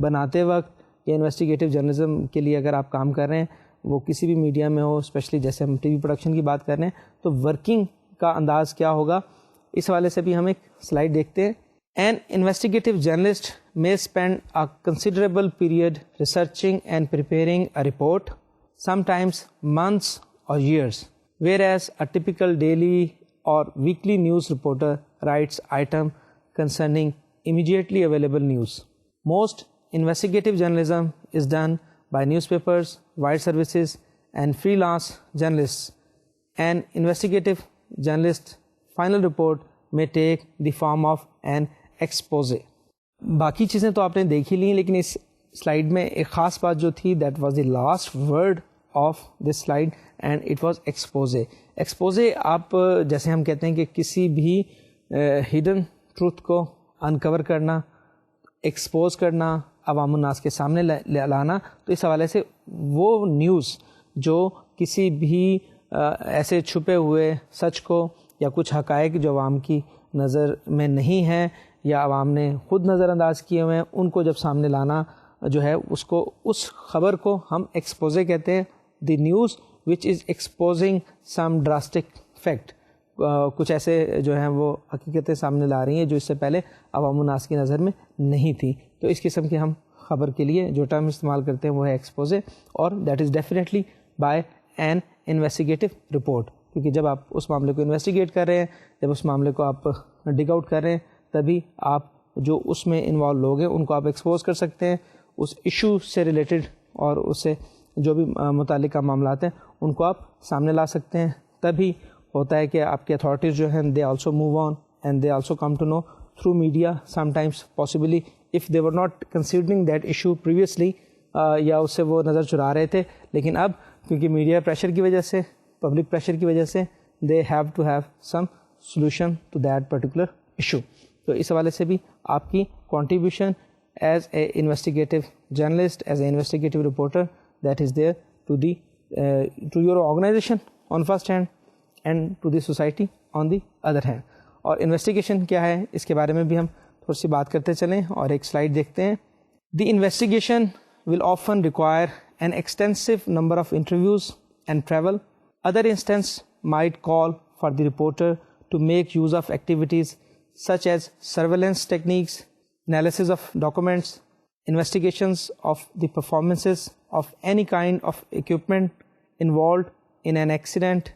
Speaker 1: بناتے وقت یا انویسٹیگیٹو جرنلزم کے لیے اگر آپ کام کر رہے ہیں, وہ کسی بھی میڈیا میں ہو, اسپیشلی جیسے ہم ٹی وی پروڈکشن کی بات کر رہے ہیں, تو ورکنگ کا انداز کیا ہوگا اس حوالے سے بھی ہم ایک سلائڈ دیکھتے ہیں. An investigative journalist may spend a considerable period researching and preparing a report, sometimes months or years, whereas a typical daily or weekly news reporter writes item concerning immediately available news. Most investigative journalism is done by newspapers, wire services, and freelance journalists. An investigative journalist's final report may take the form of an expose. باقی چیزیں تو آپ نے دیکھ ہی لی, لیکن اس slide میں ایک خاص بات جو تھی, that was the last word of this slide and it was exposé. Exposé آپ جیسے ہم کہتے ہیں کہ کسی بھی ہڈن ٹروتھ کو انکور کرنا, ایکسپوز کرنا, عوام الناس کے سامنے لانا, تو اس حوالے سے وہ نیوز جو کسی بھی ایسے چھپے ہوئے سچ کو یا کچھ حقائق جو عوام کی نظر میں نہیں ہیں یا عوام نے خود نظر انداز کیے ہوئے ہیں, ان کو جب سامنے لانا جو ہے اس کو, اس خبر کو ہم ایکسپوزے کہتے ہیں. دی نیوز وچ از ایکسپوزنگ سم ڈراسٹک فیکٹ, کچھ ایسے جو ہیں وہ حقیقتیں سامنے لا رہی ہیں جو اس سے پہلے عوام الناس کی نظر میں نہیں تھی. تو اس قسم کے ہم خبر کے لیے جو ٹرم استعمال کرتے ہیں وہ ہے ایکسپوزے, اور that is definitely by an investigative report, کیونکہ جب آپ اس معاملے کو انویسٹیگیٹ کر رہے ہیں, جب اس معاملے کو آپ ڈگ آؤٹ کر رہے ہیں, تبھی آپ جو اس میں انوالو لوگ ہیں ان کو آپ ایکسپوز کر سکتے ہیں, اس ایشو سے ریلیٹڈ اور اس سے جو بھی متعلقہ معاملات ہیں ان کو آپ سامنے لا سکتے ہیں. تبھی ہوتا ہے کہ آپ کے اتھارٹیز جو ہیں they also move on and they also come to know through media sometimes possibly if they were not considering that issue previously, یا اس سے وہ نظر چرا رہے تھے, لیکن اب کیونکہ میڈیا پریشر کی وجہ سے, پبلک پریشر کی وجہ سے they have to have some solution to that particular issue. تو اس حوالے سے بھی آپ کی contribution as a investigative journalist, as a investigative reporter, that is there to your organisation on first hand and to the society on the other hand. اور investigation کیا ہے اس کے بارے میں بھی ہم تھوڑی سی بات کرتے چلیں, اور ایک سلائڈ دیکھتے ہیں. The investigation will often require an extensive number of interviews and travel. Other instances might call for the reporter to make use of activities such as surveillance techniques, analysis of documents, investigations of the performances of any kind of equipment involved in an accident,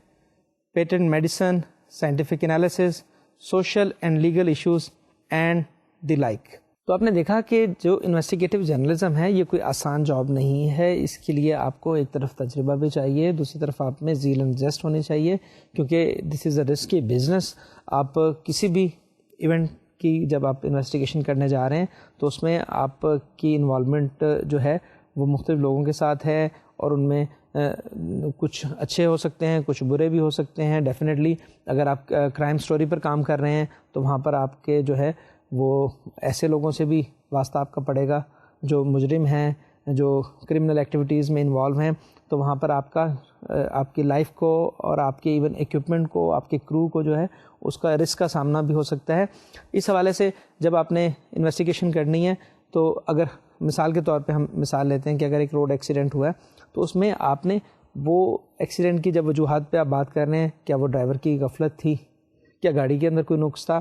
Speaker 1: patent medicine, scientific analysis, social and legal issues and the like. تو آپ نے دیکھا کہ جو investigative journalism ہے یہ کوئی آسان جاب نہیں ہے. اس کے لیے آپ کو ایک طرف تجربہ بھی چاہیے, دوسری طرف آپ میں زیل اینڈ زیسٹ ہونی چاہیے, کیونکہ دس از اے رسکی بزنس. آپ کسی بھی ایونٹ کی جب آپ انویسٹیگیشن کرنے جا رہے ہیں تو اس میں آپ کی انوالومنٹ جو ہے وہ مختلف لوگوں کے ساتھ ہے, اور ان میں کچھ اچھے ہو سکتے ہیں, کچھ برے بھی ہو سکتے ہیں. ڈیفینیٹلی اگر آپ کرائم سٹوری پر کام کر رہے ہیں تو وہاں پر آپ کے جو ہے وہ ایسے لوگوں سے بھی واسطہ آپ کا پڑے گا جو مجرم ہیں, جو کرمنل ایکٹیویٹیز میں انوالو ہیں. تو وہاں پر آپ کی لائف کو اور آپ کے ایون ایکوپمنٹ کو, آپ کے کرو کو جو ہے اس کا رسک کا سامنا بھی ہو سکتا ہے. اس حوالے سے جب آپ نے انویسٹیگیشن کرنی ہے تو اگر مثال کے طور پہ ہم مثال لیتے ہیں کہ اگر ایک روڈ ایکسیڈنٹ ہوا ہے تو اس میں آپ نے وہ ایکسیڈنٹ کی جب وجوہات پہ آپ بات کر رہے ہیں, کیا وہ ڈرائیور کی غفلت تھی, کیا گاڑی کے اندر کوئی نقص تھا,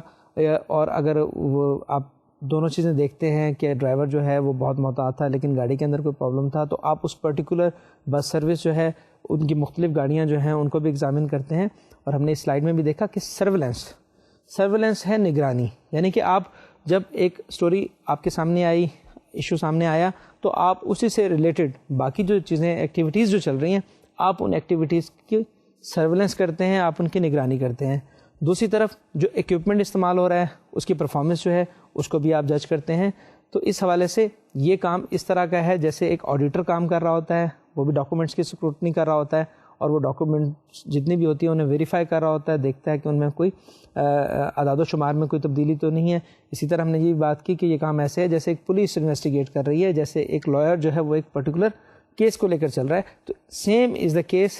Speaker 1: اور اگر وہ آپ دونوں چیزیں دیکھتے ہیں کہ ڈرائیور جو ہے وہ بہت محتاط تھا لیکن گاڑی کے اندر کوئی پرابلم تھا, تو آپ اس پرٹیکولر بس سروس جو ہے ان کی مختلف گاڑیاں جو ہیں ان کو بھی ایگزامن کرتے ہیں. اور ہم نے اس سلائیڈ میں بھی دیکھا کہ سرویلنس ہے نگرانی, یعنی کہ آپ جب ایک سٹوری آپ کے سامنے آئی, ایشو سامنے آیا, تو آپ اسی سے ریلیٹڈ باقی جو چیزیں ایکٹیویٹیز جو چل رہی ہیں آپ ان ایکٹیویٹیز کی سرویلنس کرتے ہیں, آپ ان کی نگرانی کرتے ہیں. دوسری طرف جو ایکوپمنٹ استعمال ہو رہا ہے اس کی پرفارمنس جو ہے اس کو بھی آپ جج کرتے ہیں. تو اس حوالے سے یہ کام اس طرح کا ہے جیسے ایک آڈیٹر کام کر رہا ہوتا ہے, وہ بھی ڈاکومنٹس کی اسکروٹنی کر رہا ہوتا ہے, اور وہ ڈاکومنٹ جتنی بھی ہوتی ہے انہیں ویریفائی کر رہا ہوتا ہے, دیکھتا ہے کہ ان میں کوئی اعداد و شمار میں کوئی تبدیلی تو نہیں ہے. اسی طرح ہم نے یہ بات کی کہ یہ کام ایسے ہے جیسے ایک پولیس انویسٹیگیٹ کر رہی ہے, جیسے ایک لائر جو ہے وہ ایک پرٹیکولر کیس کو لے کر چل رہا ہے. تو same is the case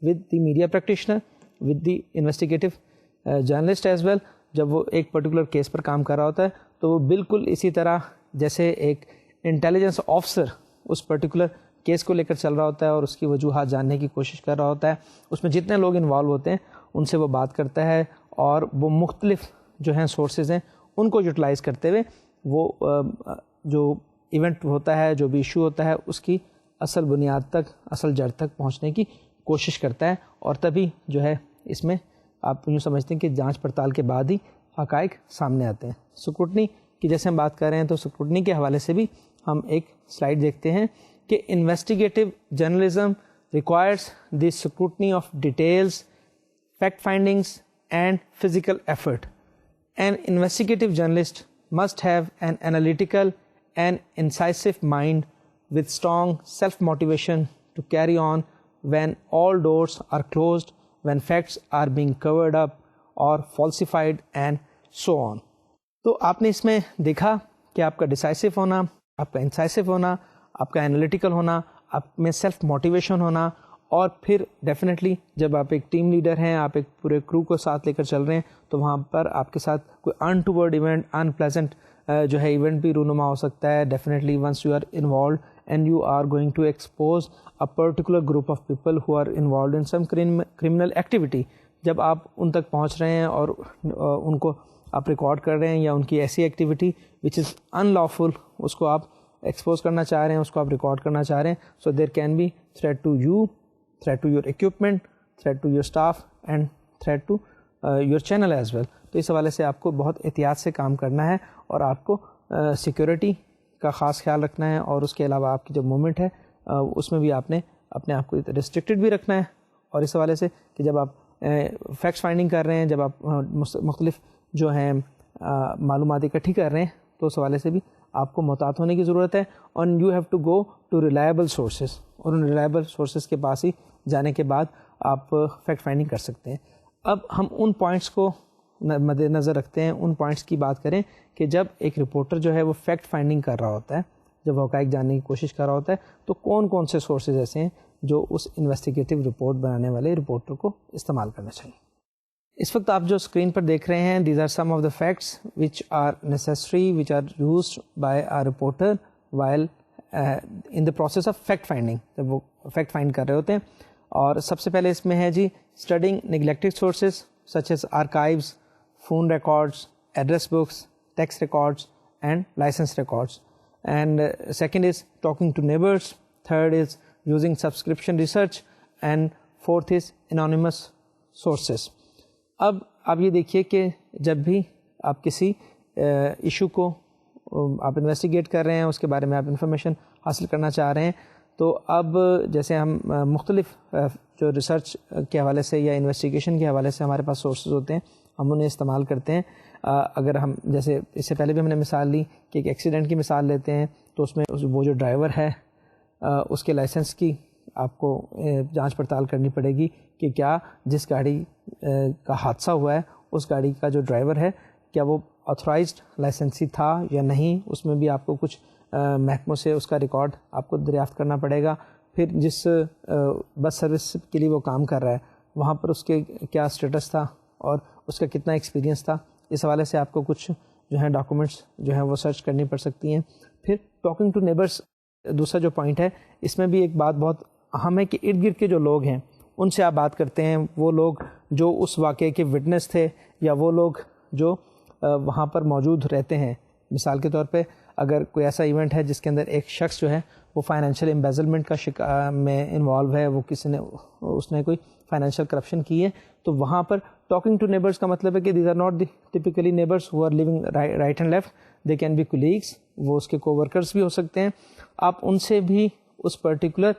Speaker 1: with the media practitioner, with the investigative journalist as well. جب وہ ایک پرٹیکولر کیس پر کام کر رہا ہوتا ہے تو وہ بالکل اسی طرح جیسے ایک انٹیلیجنس آفیسر اس پرٹیکولر کیس کو لے کر چل رہا ہوتا ہے اور اس کی وجوہات جاننے کی کوشش کر رہا ہوتا ہے. اس میں جتنے لوگ انوالو ہوتے ہیں ان سے وہ بات کرتا ہے, اور وہ مختلف جو ہیں سورسز ہیں ان کو یوٹیلائز کرتے ہوئے وہ جو ایونٹ ہوتا ہے, جو بھی ایشو ہوتا ہے, اس کی اصل بنیاد تک, اصل جڑ تک پہنچنے کی کوشش کرتا ہے. اور تبھی جو ہے اس میں آپ یوں سمجھتے ہیں کہ جانچ پڑتال کے بعد ہی حقائق سامنے آتے ہیں. سکروٹنی کی جیسے ہم بات کر رہے ہیں تو سکروٹنی کے حوالے سے بھی ہم ایک سلائیڈ دیکھتے ہیں کہ investigative journalism requires the scrutiny of details, fact findings and physical effort. An investigative journalist must have an analytical and incisive mind with strong self-motivation to carry on when all doors are closed, when facts are being covered up or falsified and so on. تو آپ نے اس میں دیکھا کہ آپ کا ڈیسائسو ہونا, آپ کا انسائسو ہونا, آپ کا انالیٹیکل ہونا, آپ میں سیلف موٹیویشن ہونا, اور پھر ڈیفینیٹلی جب آپ ایک ٹیم لیڈر ہیں, آپ ایک پورے کرو کو ساتھ لے کر چل رہے ہیں, تو وہاں پر آپ کے ساتھ کوئی انٹوورڈ ایونٹ, ان پلیزنٹ جو ہے ایونٹ بھی رونما ہو سکتا ہے. Definitely once you are involved and you are going to expose a particular group of people who are involved in some criminal activity, جب آپ ان تک پہنچ رہے ہیں اور ان کو آپ ریکارڈ کر رہے ہیں, یا ان کی ایسی activity which is in lawful اس کو آپ ایکسپوز کرنا چاہ رہے ہیں, اس کو آپ ریکارڈ کرنا چاہ رہے ہیں, so there can be threat to you, threat to your equipment, threat to your staff and threat to your channel as well. تو اس حوالے سے آپ کو بہت احتیاط سے کام کرنا ہے, اور آپ کو سیکیورٹی کا خاص خیال رکھنا ہے, اور اس کے علاوہ آپ کی جو موومنٹ ہے اس میں بھی آپ نے اپنے آپ کو ریسٹرکٹڈ بھی رکھنا ہے. اور اس حوالے سے کہ جب آپ فیکٹس فائنڈنگ کر رہے ہیں, جب آپ مختلف جو ہیں معلومات اکٹھی کر رہے ہیں, تو اس حوالے سے بھی آپ کو محتاط ہونے کی ضرورت ہے. And you have to go to reliable sources, اور ان ریلائبل سورسز کے پاس ہی جانے کے بعد آپ فیکٹ فائنڈنگ کر سکتے ہیں. اب ہم ان پوائنٹس کو مد نظر رکھتے ہیں, ان پوائنٹس کی بات کریں کہ جب ایک رپورٹر جو ہے وہ فیکٹ فائنڈنگ کر رہا ہوتا ہے, جب حقائق جاننے کی کوشش کر رہا ہوتا ہے, تو کون کون سے سورسز ایسے ہیں جو اس انویسٹیگیٹو رپورٹ بنانے والے رپورٹر کو استعمال کرنا چاہیے. اس وقت آپ جو اسکرین پر دیکھ رہے ہیں, these are some of the facts which are necessary which are used by a reporter while in the process of fact finding, جب وہ فیکٹ فائنڈ کر رہے ہوتے ہیں. اور سب سے پہلے اس میں ہے جی studying neglected sources such as archives, phone records, address books, tax records and licence records. And second is talking to neighbours, third is using subscription research, and fourth is anonymous sources. اب آپ یہ دیکھیے کہ جب بھی آپ کسی issue کو آپ انویسٹیگیٹ کر رہے ہیں, اس کے بارے میں آپ انفارمیشن حاصل کرنا چاہ رہے ہیں, تو اب جیسے ہم مختلف جو ریسرچ کے حوالے سے یا انویسٹیگیشن کے حوالے سے ہمارے پاس سورسز ہوتے ہیں, ہم انہیں استعمال کرتے ہیں. اگر ہم جیسے اس سے پہلے بھی ہم نے مثال لی کہ ایک ایکسیڈنٹ کی مثال لیتے ہیں, تو اس میں وہ جو ڈرائیور ہے اس کے لائسنس کی آپ کو جانچ پڑتال کرنی پڑے گی کہ کیا جس گاڑی کا حادثہ ہوا ہے اس گاڑی کا جو ڈرائیور ہے کیا وہ آتھورائزڈ لائسنسی تھا یا نہیں. اس میں بھی آپ کو کچھ محکموں سے اس کا ریکارڈ آپ کو دریافت کرنا پڑے گا. پھر جس بس سروس کے لیے وہ کام کر رہا ہے وہاں پر اس کے کیا اسٹیٹس تھا اور اس کا کتنا ایکسپیرینس تھا, اس حوالے سے آپ کو کچھ جو ہیں ڈاکومنٹس جو ہیں وہ سرچ کرنی پڑ سکتی ہیں. پھر ٹاکنگ ٹو نیبرس دوسرا جو پوائنٹ ہے, اس میں بھی ایک بات بہت اہم ہے کہ ارد گرد کے جو لوگ ہیں ان سے آپ بات کرتے ہیں, وہ لوگ جو اس واقعے کے وٹنس تھے یا وہ لوگ جو وہاں پر موجود رہتے ہیں. مثال کے طور پہ اگر کوئی ایسا ایونٹ ہے جس کے اندر ایک شخص جو ہے وہ فائنینشیل امبیزلمنٹ کا میں انوالو ہے, وہ کسی نے اس نے کوئی فائنینشیل کرپشن کی ہے, تو وہاں پر ٹاکنگ ٹو نیبرس کا مطلب ہے کہ these are not the typically neighbours who are living right and left, they can be colleagues, وہ اس کے کو ورکرس بھی ہو سکتے ہیں. آپ ان سے بھی اس پرٹیکولر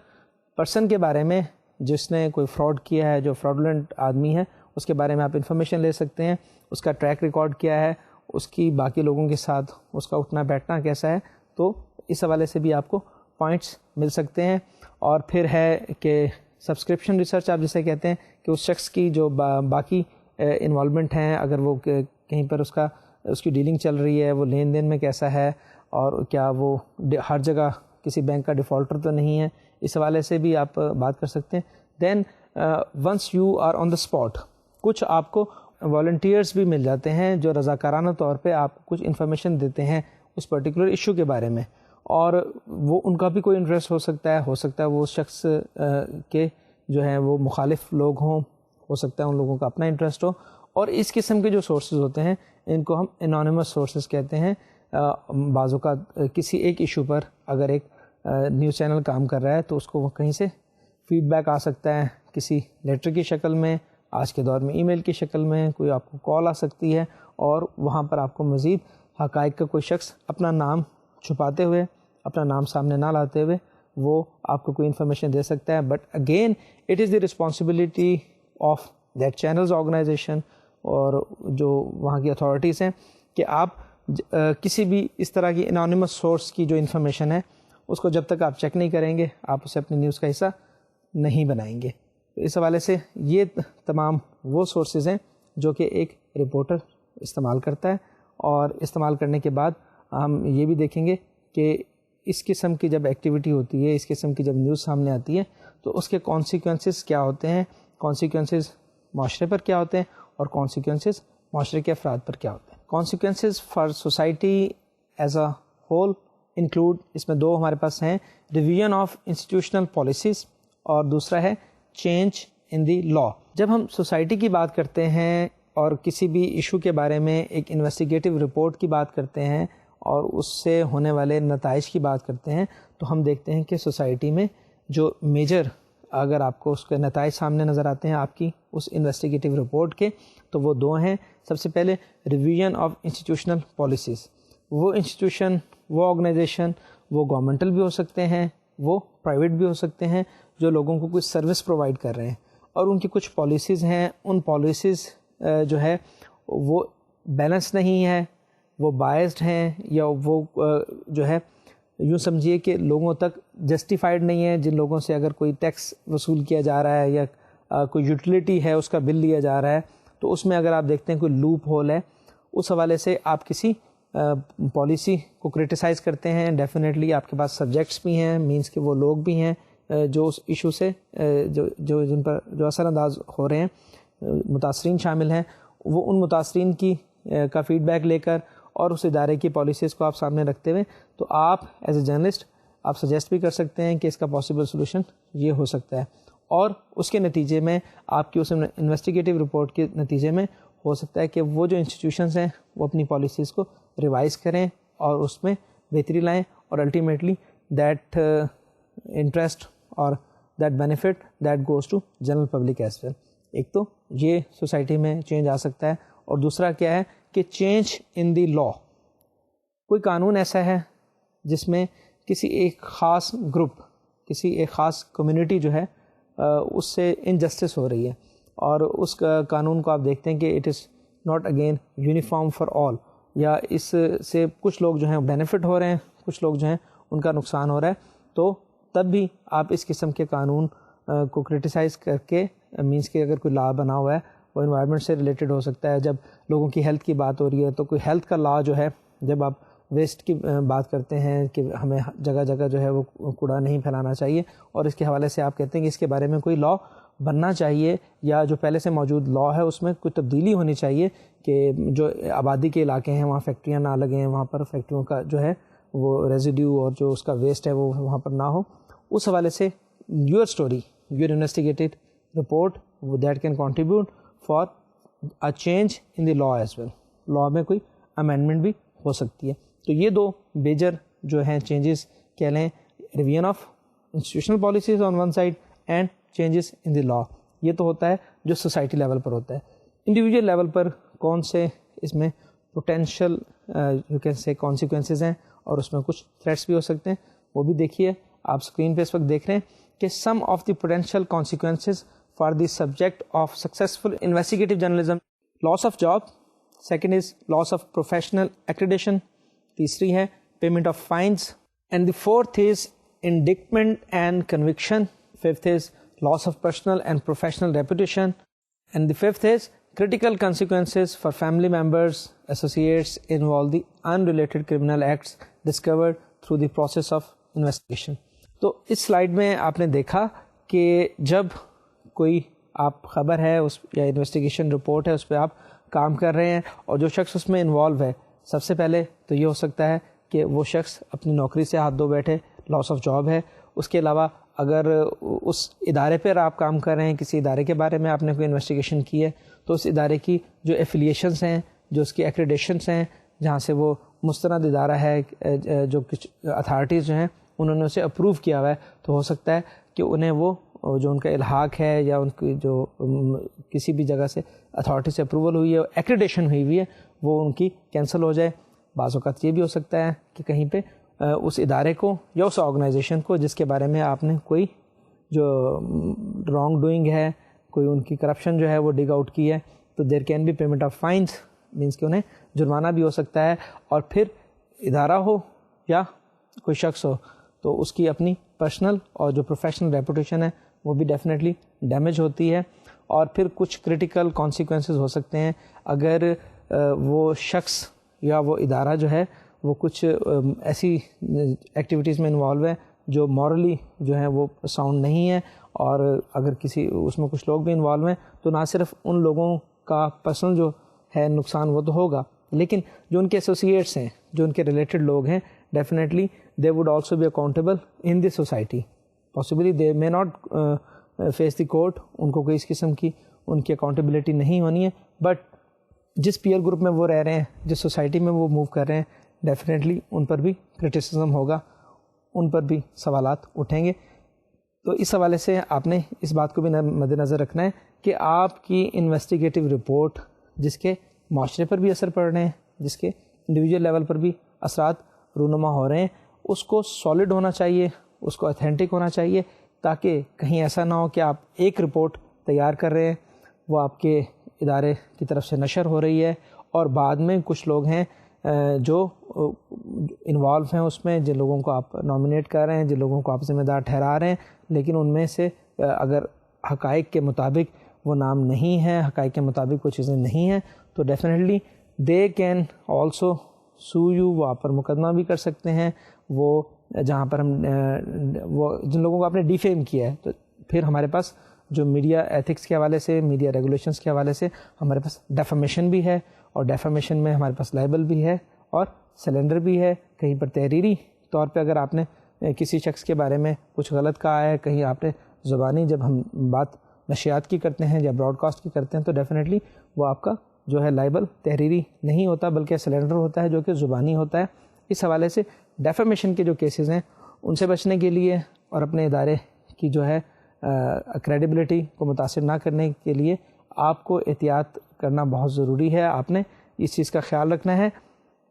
Speaker 1: پرسن کے بارے میں جس نے کوئی فراڈ کیا ہے, جو فراڈولنٹ آدمی ہے, اس کے بارے میں آپ انفارمیشن لے سکتے ہیں. اس کا ٹریک ریکارڈ کیا ہے, اس کی باقی لوگوں کے ساتھ اس کا اٹھنا بیٹھنا کیسا ہے, تو اس حوالے سے بھی آپ کو پوائنٹس مل سکتے ہیں. اور پھر ہے کہ سبسکرپشن ریسرچ آپ جسے کہتے ہیں کہ اس شخص کی جو باقی انوالومنٹ ہیں, اگر وہ کہیں پر اس کی ڈیلنگ چل رہی ہے, وہ لین دین میں کیسا ہے, اور کیا وہ ہر جگہ کسی بینک کا ڈیفالٹر تو نہیں ہے, اس حوالے سے بھی آپ بات کر سکتے ہیں. Then once you are on the spot, کچھ آپ کو والنٹیئرس بھی مل جاتے ہیں جو رضاکارانہ طور پہ آپ کچھ انفارمیشن دیتے ہیں اس پرٹیکولر ایشو کے بارے میں, اور وہ ان کا بھی کوئی انٹرسٹ ہو سکتا ہے وہ شخص کے جو ہیں وہ مخالف لوگ ہوں, ہو سکتا ہے ان لوگوں کا اپنا انٹرسٹ ہو. اور اس قسم کے جو سورسز ہوتے ہیں ان کو ہم انانیمس سورسز کہتے ہیں. بعض اوقات کسی ایک ایشو پر اگر ایک نیوز چینل کام کر رہا ہے تو اس کو کہیں سے فیڈ بیک آ سکتا ہے, کسی لیٹر کی شکل میں, آج کے دور میں ای میل کی شکل میں, کوئی آپ کو کال آ سکتی ہے, اور وہاں پر آپ کو مزید حقائق کا کوئی شخص اپنا نام چھپاتے ہوئے, اپنا نام سامنے نہ لاتے ہوئے وہ آپ کو کوئی انفارمیشن دے سکتا ہے. But again it is the responsibility of that channel's organisation اور جو وہاں کی اتھارٹیز ہیں کہ آپ کسی بھی اس طرح کی انانیمس سورس کی جو انفارمیشن ہے اس کو جب تک آپ چیک نہیں کریں گے آپ اسے اپنی نیوز کا حصہ نہیں بنائیں گے. اس حوالے سے یہ تمام وہ سورسز ہیں جو کہ ایک رپورٹر استعمال کرتا ہے, اور استعمال کرنے کے بعد ہم یہ بھی دیکھیں گے کہ اس قسم کی جب ایکٹیویٹی ہوتی ہے, اس قسم کی جب نیوز سامنے آتی ہے تو اس کے کانسیکوینسز کیا ہوتے ہیں, کانسیکوینسز معاشرے پر کیا ہوتے ہیں, اور کانسیکوینسز معاشرے کے افراد پر کیا ہوتے ہیں. Consequences for society as a whole include, اس میں دو ہمارے پاس ہیں, ریویژن آف انسٹیٹیوشنل پالیسیز, اور دوسرا ہے چینج ان دی لا. جب ہم سوسائٹی کی بات کرتے ہیں اور کسی بھی ایشو کے بارے میں ایک انویسٹیگیٹو رپورٹ کی بات کرتے ہیں اور اس سے ہونے والے نتائج کی بات کرتے ہیں, تو ہم دیکھتے ہیں کہ سوسائٹی میں جو میجر اگر آپ کو اس کے نتائج سامنے نظر آتے ہیں آپ کی اس انویسٹیگیٹو رپورٹ کے, تو وہ دو ہیں. سب سے پہلے ریویژن آف انسٹیٹیوشنل پالیسیز. وہ انسٹیٹیوشن, وہ آرگنائزیشن, وہ گورنمنٹل بھی ہو سکتے ہیں, وہ پرائیویٹ بھی ہو سکتے ہیں, جو لوگوں کو کچھ سروس پرووائڈ کر رہے ہیں, اور ان کی کچھ پالیسیز ہیں, ان پالیسیز جو ہے وہ بیلنس نہیں ہے, وہ بائسڈ ہیں یا وہ جو ہے یوں سمجھیے کہ لوگوں تک جسٹیفائڈ نہیں ہے. جن لوگوں سے اگر کوئی ٹیکس وصول کیا جا رہا ہے یا کوئی یوٹیلیٹی ہے اس کا بل لیا جا رہا ہے, تو اس میں اگر آپ دیکھتے ہیں کوئی لوپ ہول ہے, اس حوالے سے آپ کسی پالیسی کو کرٹیسائز کرتے ہیں, ڈیفینیٹلی آپ کے پاس سبجیکٹس بھی ہیں, مینس کہ وہ لوگ بھی ہیں جو اس ایشو سے جو جن پر جو اثر انداز ہو رہے ہیں, متاثرین شامل ہیں. وہ ان متاثرین کا فیڈ بیک لے کر اور اس ادارے کی پالیسیز کو آپ سامنے رکھتے ہوئے, تو آپ ایز اے جرنلسٹ آپ سجیسٹ بھی کر سکتے ہیں کہ اس کا پاسبل سولوشن یہ ہو سکتا ہے, اور اس کے نتیجے میں آپ کی اس انویسٹیگیٹو رپورٹ کے نتیجے میں ہو سکتا ہے کہ وہ جو انسٹیٹیوشنز ہیں وہ اپنی پالیسیز کو ریوائز کریں اور اس میں بہتری لائیں, اور الٹیمیٹلی دیٹ انٹرسٹ اور that benefit that goes to general public as well. ایک تو یہ سوسائٹی میں چینج آ سکتا ہے, اور دوسرا کیا ہے کہ چینج ان دی لا. کوئی قانون ایسا ہے جس میں کسی ایک خاص گروپ, کسی ایک خاص کمیونٹی جو ہے اس سے انجسٹس ہو رہی ہے, اور اس قانون کو آپ دیکھتے ہیں کہ it is not again uniform for all, یا اس سے کچھ لوگ جو ہیں بینیفٹ ہو رہے ہیں, کچھ لوگ جو ہیں ان کا نقصان ہو رہا ہے, تو تب بھی آپ اس قسم کے قانون کو کرٹیسائز کر کے, مینس کہ اگر کوئی لا بنا ہوا ہے وہ انوائرمنٹ سے ریلیٹڈ ہو سکتا ہے. جب لوگوں کی ہیلتھ کی بات ہو رہی ہے تو کوئی ہیلتھ کا لا جو ہے, جب آپ ویسٹ کی بات کرتے ہیں کہ ہمیں جگہ جگہ جو ہے وہ کوڑا نہیں پھیلانا چاہیے, اور اس کے حوالے سے آپ کہتے ہیں کہ اس کے بارے میں کوئی لا بننا چاہیے, یا جو پہلے سے موجود لا ہے اس میں کوئی تبدیلی ہونی چاہیے کہ جو آبادی کے علاقے ہیں وہاں فیکٹریاں نہ لگیں, وہاں پر فیکٹریوں کا جو ہے وہ ریزیڈیو اور جو اس کا ویسٹ ہے وہ وہاں پر نہ ہو. اس حوالے سے your story, your investigated report that can contribute for a change in the law as well. Law میں کوئی امینڈمنٹ بھی ہو سکتی ہے. تو یہ دو میجر جو ہیں چینجز کہہ لیں, revision of institutional policies on one side and changes in the law, یہ تو ہوتا ہے جو سوسائٹی لیول پر ہوتا ہے. انڈیویجول لیول پر کون سے اس میں potential you can say consequences ہیں, اور اس میں کچھ تھریٹس بھی ہو سکتے ہیں, وہ بھی دیکھیے. آپ اسکرین پہ اس وقت دیکھ رہے ہیں کہ some of the potential consequences for the subject of successful investigative journalism. Loss of job, second is loss of professional accreditation, تیسری ہے payment of fines, and the fourth is indictment and conviction, fifth is loss of personal and professional reputation, and the fifth is critical consequences for family members, associates involved the unrelated criminal acts discovered through the process of investigation. تو اس slide میں آپ نے دیکھا کہ جب کوئی آپ خبر ہے اس یا انویسٹیگیشن رپورٹ ہے اس پہ آپ کام کر رہے ہیں, اور جو شخص اس میں انوالو ہے, سب سے پہلے تو یہ ہو سکتا ہے کہ وہ شخص اپنی نوکری سے ہاتھ دھو بیٹھے, لاس آف جاب ہے. اس کے علاوہ اگر اس ادارے پر آپ کام کر رہے ہیں, کسی ادارے کے بارے میں آپ نے کوئی انویسٹیگیشن کی ہے, تو اس ادارے کی جو ایفیلیشنس ہیں, جو اس کی ایکریڈیشنس ہیں, جہاں سے وہ مستند ادارہ ہے, جو کچھ اتھارٹیز جو ہیں انہوں نے اسے اپروو کیا ہوا ہے, تو ہو سکتا ہے کہ انہیں وہ جو ان کا الحاق ہے یا ان کی جو کسی بھی جگہ سے اتھارٹی سے اپروول ہوئی ہے, ایکریڈیشن ہوئی ہے, وہ ان کی کینسل ہو جائے. بعض اوقات یہ بھی ہو سکتا ہے کہ کہیں پہ اس ادارے کو یا اس آرگنائزیشن کو جس کے بارے میں آپ نے کوئی جو رانگ ڈوئنگ ہے, کوئی ان کی کرپشن جو ہے وہ ڈگ آؤٹ کی ہے, تو there can be payment of fines, means کہ انہیں جرمانہ بھی ہو سکتا ہے. اور پھر ادارہ ہو یا کوئی شخص ہو, تو اس کی اپنی پرسنل اور جو پروفیشنل ریپوٹیشن ہے وہ بھی ڈیفینیٹلی ڈیمیج ہوتی ہے. اور پھر کچھ کرٹیکل کانسیکوینسز ہو سکتے ہیں اگر وہ شخص یا وہ ادارہ جو ہے وہ کچھ ایسی ایکٹیویٹیز میں انوالو ہے جو مورلی جو ہے وہ ساؤنڈ نہیں ہے, اور اگر کسی اس میں کچھ لوگ بھی انوالو ہیں تو نہ صرف ان لوگوں کا پرسنل جو ہے نقصان وہ تو ہوگا, لیکن جو ان کے ایسوسیٹس ہیں, جو ان کے ریلیٹڈ لوگ ہیں, definitely they would also be accountable in the society. Possibly they may not face the court, ان کو کوئی اس قسم کی ان کی اکاؤنٹیبلٹی نہیں ہونی ہے, بٹ جس پیئر گروپ میں وہ رہ رہے ہیں, جس سوسائٹی میں وہ موو کر رہے ہیں, ڈیفینیٹلی ان پر بھی کرٹیسزم ہوگا, ان پر بھی سوالات اٹھیں گے. تو اس حوالے سے آپ نے اس بات کو بھی مد نظر رکھنا ہے کہ آپ کی انویسٹیگیٹو رپورٹ جس کے معاشرے پر بھی اثر پڑ رہے ہیں, جس کے انڈیویجول لیول پر بھی اثرات رونما ہو رہے ہیں, اس کو سالڈ ہونا چاہیے, اس کو اتھینٹک ہونا چاہیے, تاکہ کہیں ایسا نہ ہو کہ آپ ایک رپورٹ تیار کر رہے ہیں, وہ آپ کے ادارے کی طرف سے نشر ہو رہی ہے, اور بعد میں کچھ لوگ ہیں جو انوالو ہیں اس میں، جن لوگوں کو آپ نامینیٹ کر رہے ہیں، جن لوگوں کو آپ ذمہ دار ٹھہرا رہے ہیں، لیکن ان میں سے اگر حقائق کے مطابق وہ نام نہیں ہے، حقائق کے مطابق وہ چیزیں نہیں ہیں، تو definitely they can also so you, وہ آپ پر مقدمہ بھی کر سکتے ہیں. وہ جہاں پر وہ جن لوگوں کو آپ نے ڈیفیم کیا ہے، تو پھر ہمارے پاس جو میڈیا ایتھکس کے حوالے سے، میڈیا ریگولیشنس کے حوالے سے ہمارے پاس ڈیفامیشن بھی ہے، اور ڈیفامیشن میں ہمارے پاس لائبل بھی ہے اور سلنڈر بھی ہے. کہیں پر تحریری طور پہ اگر آپ نے کسی شخص کے بارے میں کچھ غلط کہا ہے، کہیں آپ نے زبانی، جب ہم بات نشریات کی کرتے ہیں یا براڈ کاسٹ کی کرتے ہیں، تو ڈیفینیٹلی وہ آپ کا جو ہے لائبل تحریری نہیں ہوتا بلکہ سلنڈر ہوتا ہے جو کہ زبانی ہوتا ہے. اس حوالے سے ڈیفامیشن کے جو کیسز ہیں ان سے بچنے کے لیے اور اپنے ادارے کی جو ہے کریڈیبلٹی کو متاثر نہ کرنے کے لیے آپ کو احتیاط کرنا بہت ضروری ہے. آپ نے اس چیز کا خیال رکھنا ہے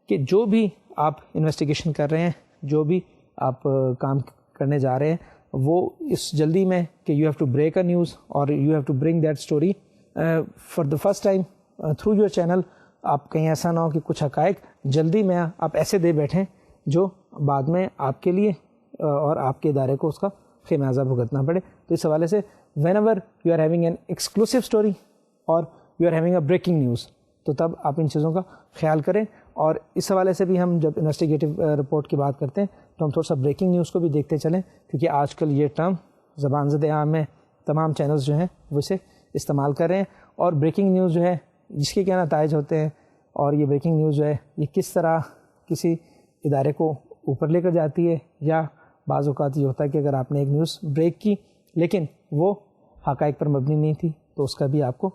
Speaker 1: کہ جو بھی آپ انویسٹیگیشن کر رہے ہیں، جو بھی آپ کام کرنے جا رہے ہیں، وہ اس جلدی میں کہ you have to break a news اور you have to bring that story for the first time through your channel. آپ کہیں ایسا نہ ہو کہ کچھ حقائق جلدی میں آپ ایسے دے بیٹھیں جو بعد میں آپ کے لیے اور آپ کے ادارے کو اس کا خمیازہ بھگتنا پڑے. تو اس حوالے سے whenever you are having an exclusive story اور you are having a breaking news, تو تب آپ ان چیزوں کا خیال کریں. اور اس حوالے سے بھی ہم جب انویسٹیگیٹو رپورٹ کی بات کرتے ہیں تو ہم تھوڑا سا بریکنگ نیوز کو بھی دیکھتے چلیں، کیونکہ آج کل یہ ٹرم زبان زد عام میں تمام چینلز جو ہیں وہ اسے استعمال کر رہے ہیں. اور بریکنگ نیوز جو ہے جس کے کیا نتائج ہوتے ہیں، اور یہ بریکنگ نیوز جو ہے یہ کس طرح کسی ادارے کو اوپر لے کر جاتی ہے، یا بعض اوقات یہ ہوتا ہے کہ اگر آپ نے ایک نیوز بریک کی لیکن وہ حقائق پر مبنی نہیں تھی تو اس کا بھی آپ کو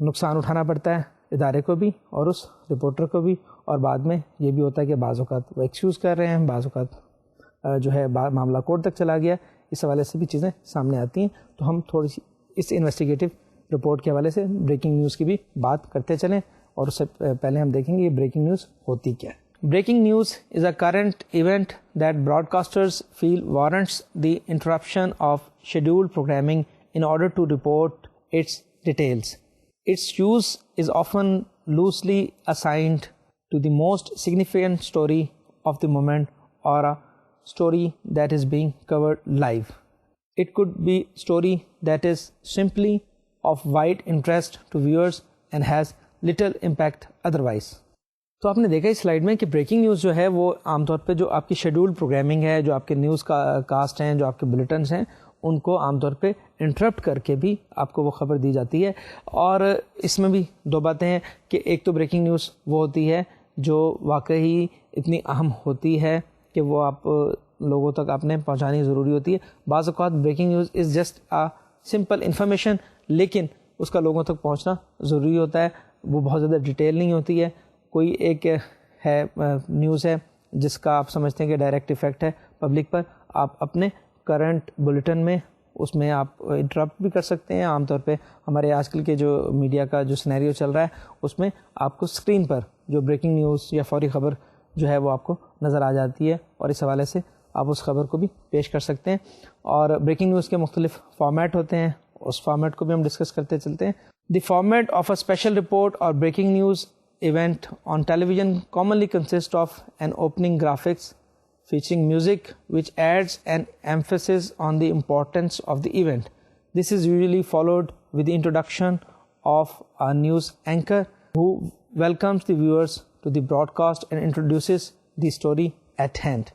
Speaker 1: نقصان اٹھانا پڑتا ہے، ادارے کو بھی اور اس رپورٹر کو بھی. اور بعد میں یہ بھی ہوتا ہے کہ بعض اوقات وہ ایکسکیوز کر رہے ہیں، بعض اوقات جو ہے معاملہ کورٹ تک چلا گیا. اس حوالے سے بھی چیزیں سامنے آتی ہیں. تو ہم تھوڑی سی اس انویسٹیگیٹو رپورٹ کے حوالے سے بریکنگ نیوز کی بھی بات کرتے چلیں، اور اس سے پہلے ہم دیکھیں گے یہ بریکنگ نیوز ہوتی کیا ہے. Breaking news is a current event that broadcasters feel warrants the interruption of scheduled programming in order to report its details. Its use is often loosely assigned to the most significant story of the moment or a story that is being covered live. It could be a story that is simply of wide interest to viewers and has little impact otherwise. تو آپ نے دیکھا اس slide میں کہ breaking news جو ہے وہ عام طور پہ جو آپ کی شیڈول پروگرامنگ ہے، جو آپ کے نیوز کاسٹ ہیں، جو آپ کے بلیٹنس ہیں، ان کو عام طور پہ انٹرپٹ کر کے بھی آپ کو وہ خبر دی جاتی ہے. اور اس میں بھی دو باتیں ہیں کہ ایک تو بریکنگ نیوز وہ ہوتی ہے جو واقعی اتنی اہم ہوتی ہے کہ وہ آپ لوگوں تک آپ نے پہنچانی ضروری ہوتی ہے. بعض اوقات breaking news is just a simple information, لیکن اس کا لوگوں تک پہنچنا ضروری ہوتا ہے. وہ بہت زیادہ ڈیٹیل نہیں ہوتی ہے. کوئی ایک ہے نیوز ہے جس کا آپ سمجھتے ہیں کہ ڈائریکٹ ایفیکٹ ہے پبلک پر، آپ اپنے کرنٹ بلیٹن میں اس میں آپ انٹرپٹ بھی کر سکتے ہیں. عام طور پہ ہمارے آج کل کے جو میڈیا کا جو سینیریو چل رہا ہے اس میں آپ کو اسکرین پر جو بریکنگ نیوز یا فوری خبر جو ہے وہ آپ کو نظر آ جاتی ہے، اور اس حوالے سے آپ اس خبر کو بھی پیش کر سکتے ہیں. اور بریکنگ نیوز کے مختلف فارمیٹ ہوتے ہیں، اس فارمیٹ کو بھی ہم ڈسکس کرتے چلتے ہیں. The format of a special report اور breaking news event on television commonly consists of an opening graphics featuring music which adds an emphasis on the importance of the event. This is usually followed with the introduction of a news anchor who welcomes the viewers to the broadcast and introduces the story at hand.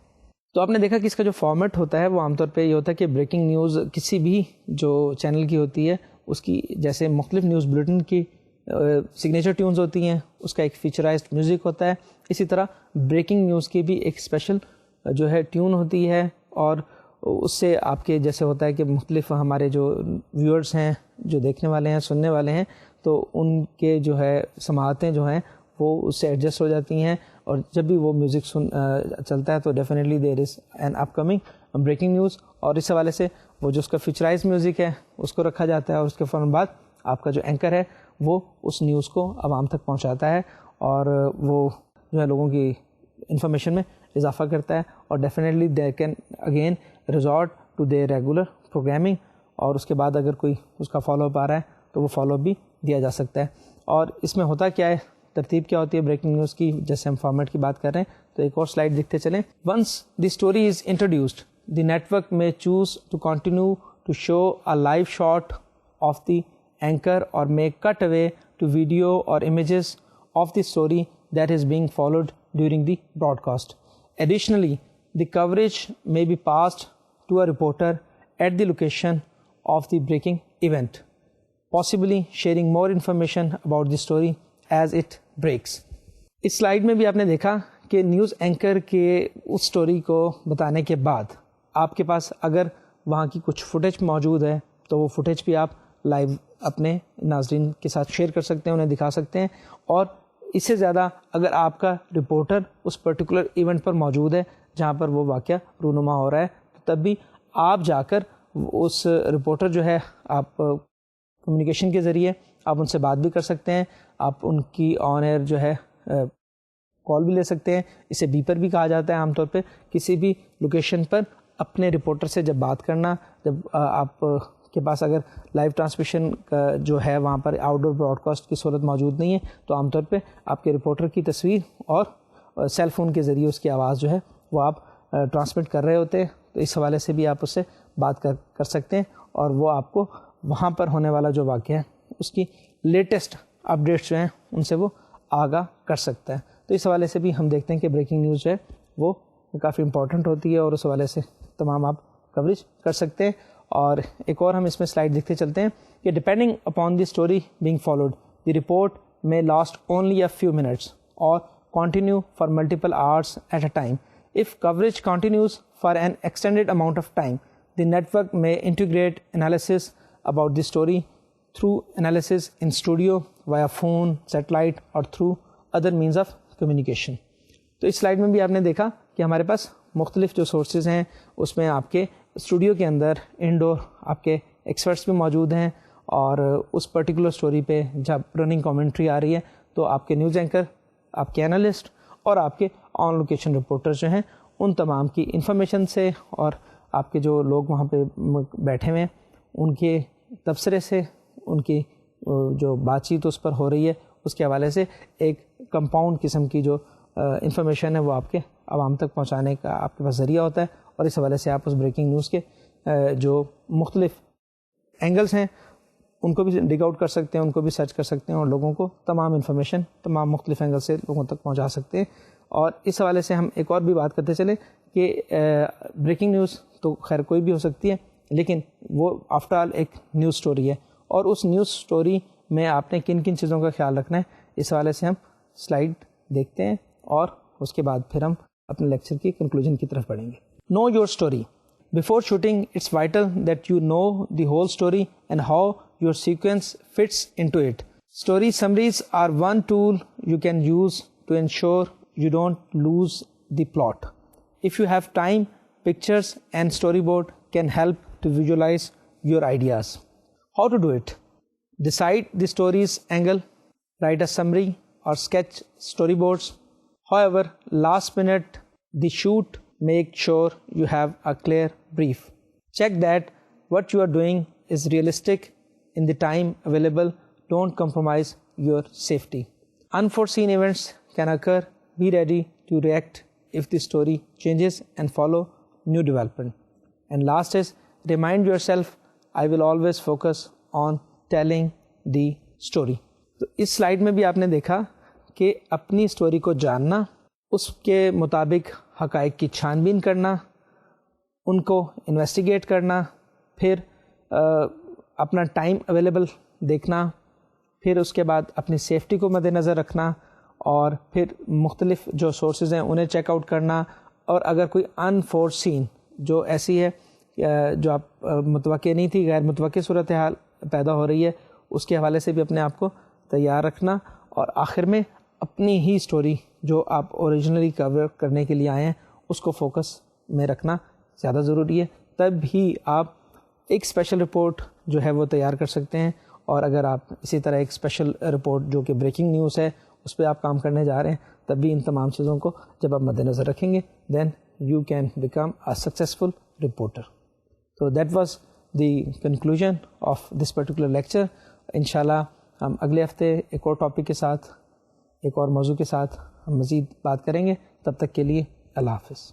Speaker 1: تو آپ نے دیکھا کہ اس کا جو format ہوتا ہے وہ عام طور پہ یہ ہوتا ہے کہ بریکنگ نیوز کسی بھی جو چینل کی ہوتی ہے اس کی جیسے مختلف نیوز بلیٹن کی سگنیچر ٹیونز ہوتی ہیں، اس کا ایک فیچرائزڈ میوزک ہوتا ہے. اسی طرح بریکنگ نیوز کی بھی ایک اسپیشل جو ہے ٹیون ہوتی ہے، اور اس سے آپ کے جیسے ہوتا ہے کہ مختلف ہمارے جو ویورز ہیں، جو دیکھنے والے ہیں، سننے والے ہیں، تو ان کے جو ہے سماعتیں جو ہیں وہ اس سے ایڈجسٹ ہو جاتی ہیں. اور جب بھی وہ میوزک چلتا ہے تو definitely there is an up coming breaking news. اور اس حوالے سے وہ جو اس کا فیچرائز میوزک ہے اس کو رکھا جاتا ہے، اور اس کے فوراً بعد آپ کا جو اینکر ہے وہ اس نیوز کو عوام تک پہنچاتا ہے، اور وہ جو ہے لوگوں کی انفارمیشن میں اضافہ کرتا ہے. اور definitely they can again resort to the regular programming, اور اس کے بعد اگر کوئی اس کا فالو اپ آ رہا ہے تو وہ فالو اپ بھی دیا جا سکتا ہے. اور اس میں ہوتا کیا ہے، ترتیب کیا ہوتی ہے بریکنگ نیوز کی. جیسے ہم فارمیٹ کی بات کر رہے ہیں تو ایک اور سلائڈ دیکھتے چلیں. Once the story is introduced, the network may choose to continue to show a live shot of the anchor اور may cut away to video or images of the story that is being followed during the broadcast. Additionally, the coverage may be passed to a reporter at the location of the breaking event, possibly sharing more information about the story as it breaks. اس slide میں بھی آپ نے دیکھا کہ news anchor کے اس story کو بتانے کے بعد آپ کے پاس اگر وہاں کی کچھ فوٹیج موجود ہے تو وہ فوٹیج بھی آپ لائیو اپنے ناظرین کے ساتھ شیئر کر سکتے ہیں, انہیں دکھا سکتے ہیں. اور اس سے زیادہ اگر آپ کا رپورٹر اس پرٹیکولر ایونٹ پر موجود ہے جہاں پر وہ واقعہ رونما ہو رہا ہے تو تب بھی آپ جا کر اس رپورٹر جو ہے آپ کمیونیکیشن کے ذریعے آپ ان سے بات بھی کر سکتے ہیں, آپ ان کی آن ایئر جو ہے کال بھی لے سکتے ہیں. اسے بیپر بھی کہا جاتا ہے. عام طور پہ کسی بھی لوکیشن پر اپنے رپورٹر سے جب بات کرنا, جب آپ کے پاس اگر لائیو ٹرانسمیشن کا جو ہے وہاں پر آؤٹ ڈور براڈ کاسٹ کی صورت موجود نہیں ہے تو عام طور پہ آپ کے رپورٹر کی تصویر اور سیل فون کے ذریعے اس کی آواز جو ہے وہ آپ ٹرانسمٹ کر رہے ہوتے ہیں. تو اس حوالے سے بھی آپ اس سے بات کر سکتے ہیں اور وہ آپ کو وہاں پر ہونے والا جو واقعہ ہے اس کی لیٹسٹ اپڈیٹس جو ہیں ان سے وہ آگاہ کر سکتا ہے. تو اس حوالے سے بھی ہم دیکھتے ہیں کہ بریکنگ نیوز جو ہے وہ کافی امپورٹنٹ ہوتی ہے اور اس حوالے سے تمام آپ کوریج کر سکتے ہیں. اور ایک اور ہم اس میں سلائڈ دیکھتے چلتے ہیں کہ depending upon the story being followed the report may last only a few minutes or continue for multiple hours at a time. If coverage continues for an extended amount of time, the network may integrate analysis about the story through analysis in studio, via phone, satellite or through other means of communication. تو اس slide میں بھی آپ نے دیکھا کہ ہمارے پاس مختلف جو سورسز ہیں اس میں آپ کے اسٹوڈیو کے اندر انڈور آپ کے ایکسپرٹس بھی موجود ہیں اور اس پرٹیکولر سٹوری پہ جب رننگ کامنٹری آ رہی ہے تو آپ کے نیوز اینکر, آپ کے انالسٹ اور آپ کے آن لوکیشن رپورٹرز جو ہیں ان تمام کی انفارمیشن سے اور آپ کے جو لوگ وہاں پہ بیٹھے ہوئے ہیں ان کے تبصرے سے, ان کی جو بات چیت اس پر ہو رہی ہے اس کے حوالے سے ایک کمپاؤنڈ قسم کی جو انفارمیشن ہے وہ آپ کے عوام تک پہنچانے کا آپ کے پاس ذریعہ ہوتا ہے. اور اس حوالے سے آپ اس بریکنگ نیوز کے جو مختلف اینگلز ہیں ان کو بھی ڈگ آؤٹ کر سکتے ہیں, ان کو بھی سرچ کر سکتے ہیں اور لوگوں کو تمام انفارمیشن تمام مختلف اینگل سے لوگوں تک پہنچا سکتے ہیں. اور اس حوالے سے ہم ایک اور بھی بات کرتے چلیں کہ بریکنگ نیوز تو خیر کوئی بھی ہو سکتی ہے لیکن وہ آفٹر آل ایک نیوز سٹوری ہے اور اس نیوز سٹوری میں آپ نے کن کن چیزوں کا خیال رکھنا ہے اس حوالے سے ہم سلائڈ دیکھتے ہیں اور اس کے بعد پھر ہم اپنے لیکچر کی کنکلوژن کی طرف بڑھیں گے. Know your story. Before shooting, it's vital that you know the whole story and how your sequence fits into it. Story summaries are one tool you can use to ensure you don't lose the plot. If you have time, pictures and storyboard can help to visualize your ideas. How to do it? Decide the story's angle, write a summary or sketch storyboards. However, last minute the shoot, make sure you have a clear brief. Check that what you are doing is realistic in the time available. Don't compromise your safety. Unforeseen events can occur. Be ready to react if the story changes and follow new development. And last is, remind yourself, I will always focus on telling the story. تو اس slide میں بھی آپ نے دیکھا کہ اپنی story کو جاننا, اس کے مطابق حقائق کی چھان بین کرنا, ان کو انویسٹیگیٹ کرنا, پھر اپنا ٹائم اویلیبل دیکھنا, پھر اس کے بعد اپنی سیفٹی کو مد نظر رکھنا اور پھر مختلف جو سورسز ہیں انہیں چیک آؤٹ کرنا. اور اگر کوئی انفورسین جو ایسی ہے جو آپ متوقع نہیں تھی, غیر متوقع صورتحال پیدا ہو رہی ہے, اس کے حوالے سے بھی اپنے آپ کو تیار رکھنا. اور آخر میں اپنی ہی سٹوری جو آپ اوریجنلی کور کرنے کے لیے آئے ہیں اس کو فوکس میں رکھنا زیادہ ضروری ہے. تب ہی آپ ایک اسپیشل رپورٹ جو ہے وہ تیار کر سکتے ہیں. اور اگر آپ اسی طرح ایک اسپیشل رپورٹ جو کہ بریکنگ نیوز ہے اس پہ آپ کام کرنے جا رہے ہیں تب بھی ان تمام چیزوں کو جب آپ مد نظر رکھیں گے then you can become a successful reporter. تو that was the conclusion of this particular lecture. انشاءاللہ ہم اگلے ہفتے ایک اور ٹاپک کے ساتھ ایک اور موضوع کے ساتھ ہم مزید بات کریں گے. تب تک کے لیے اللہ حافظ.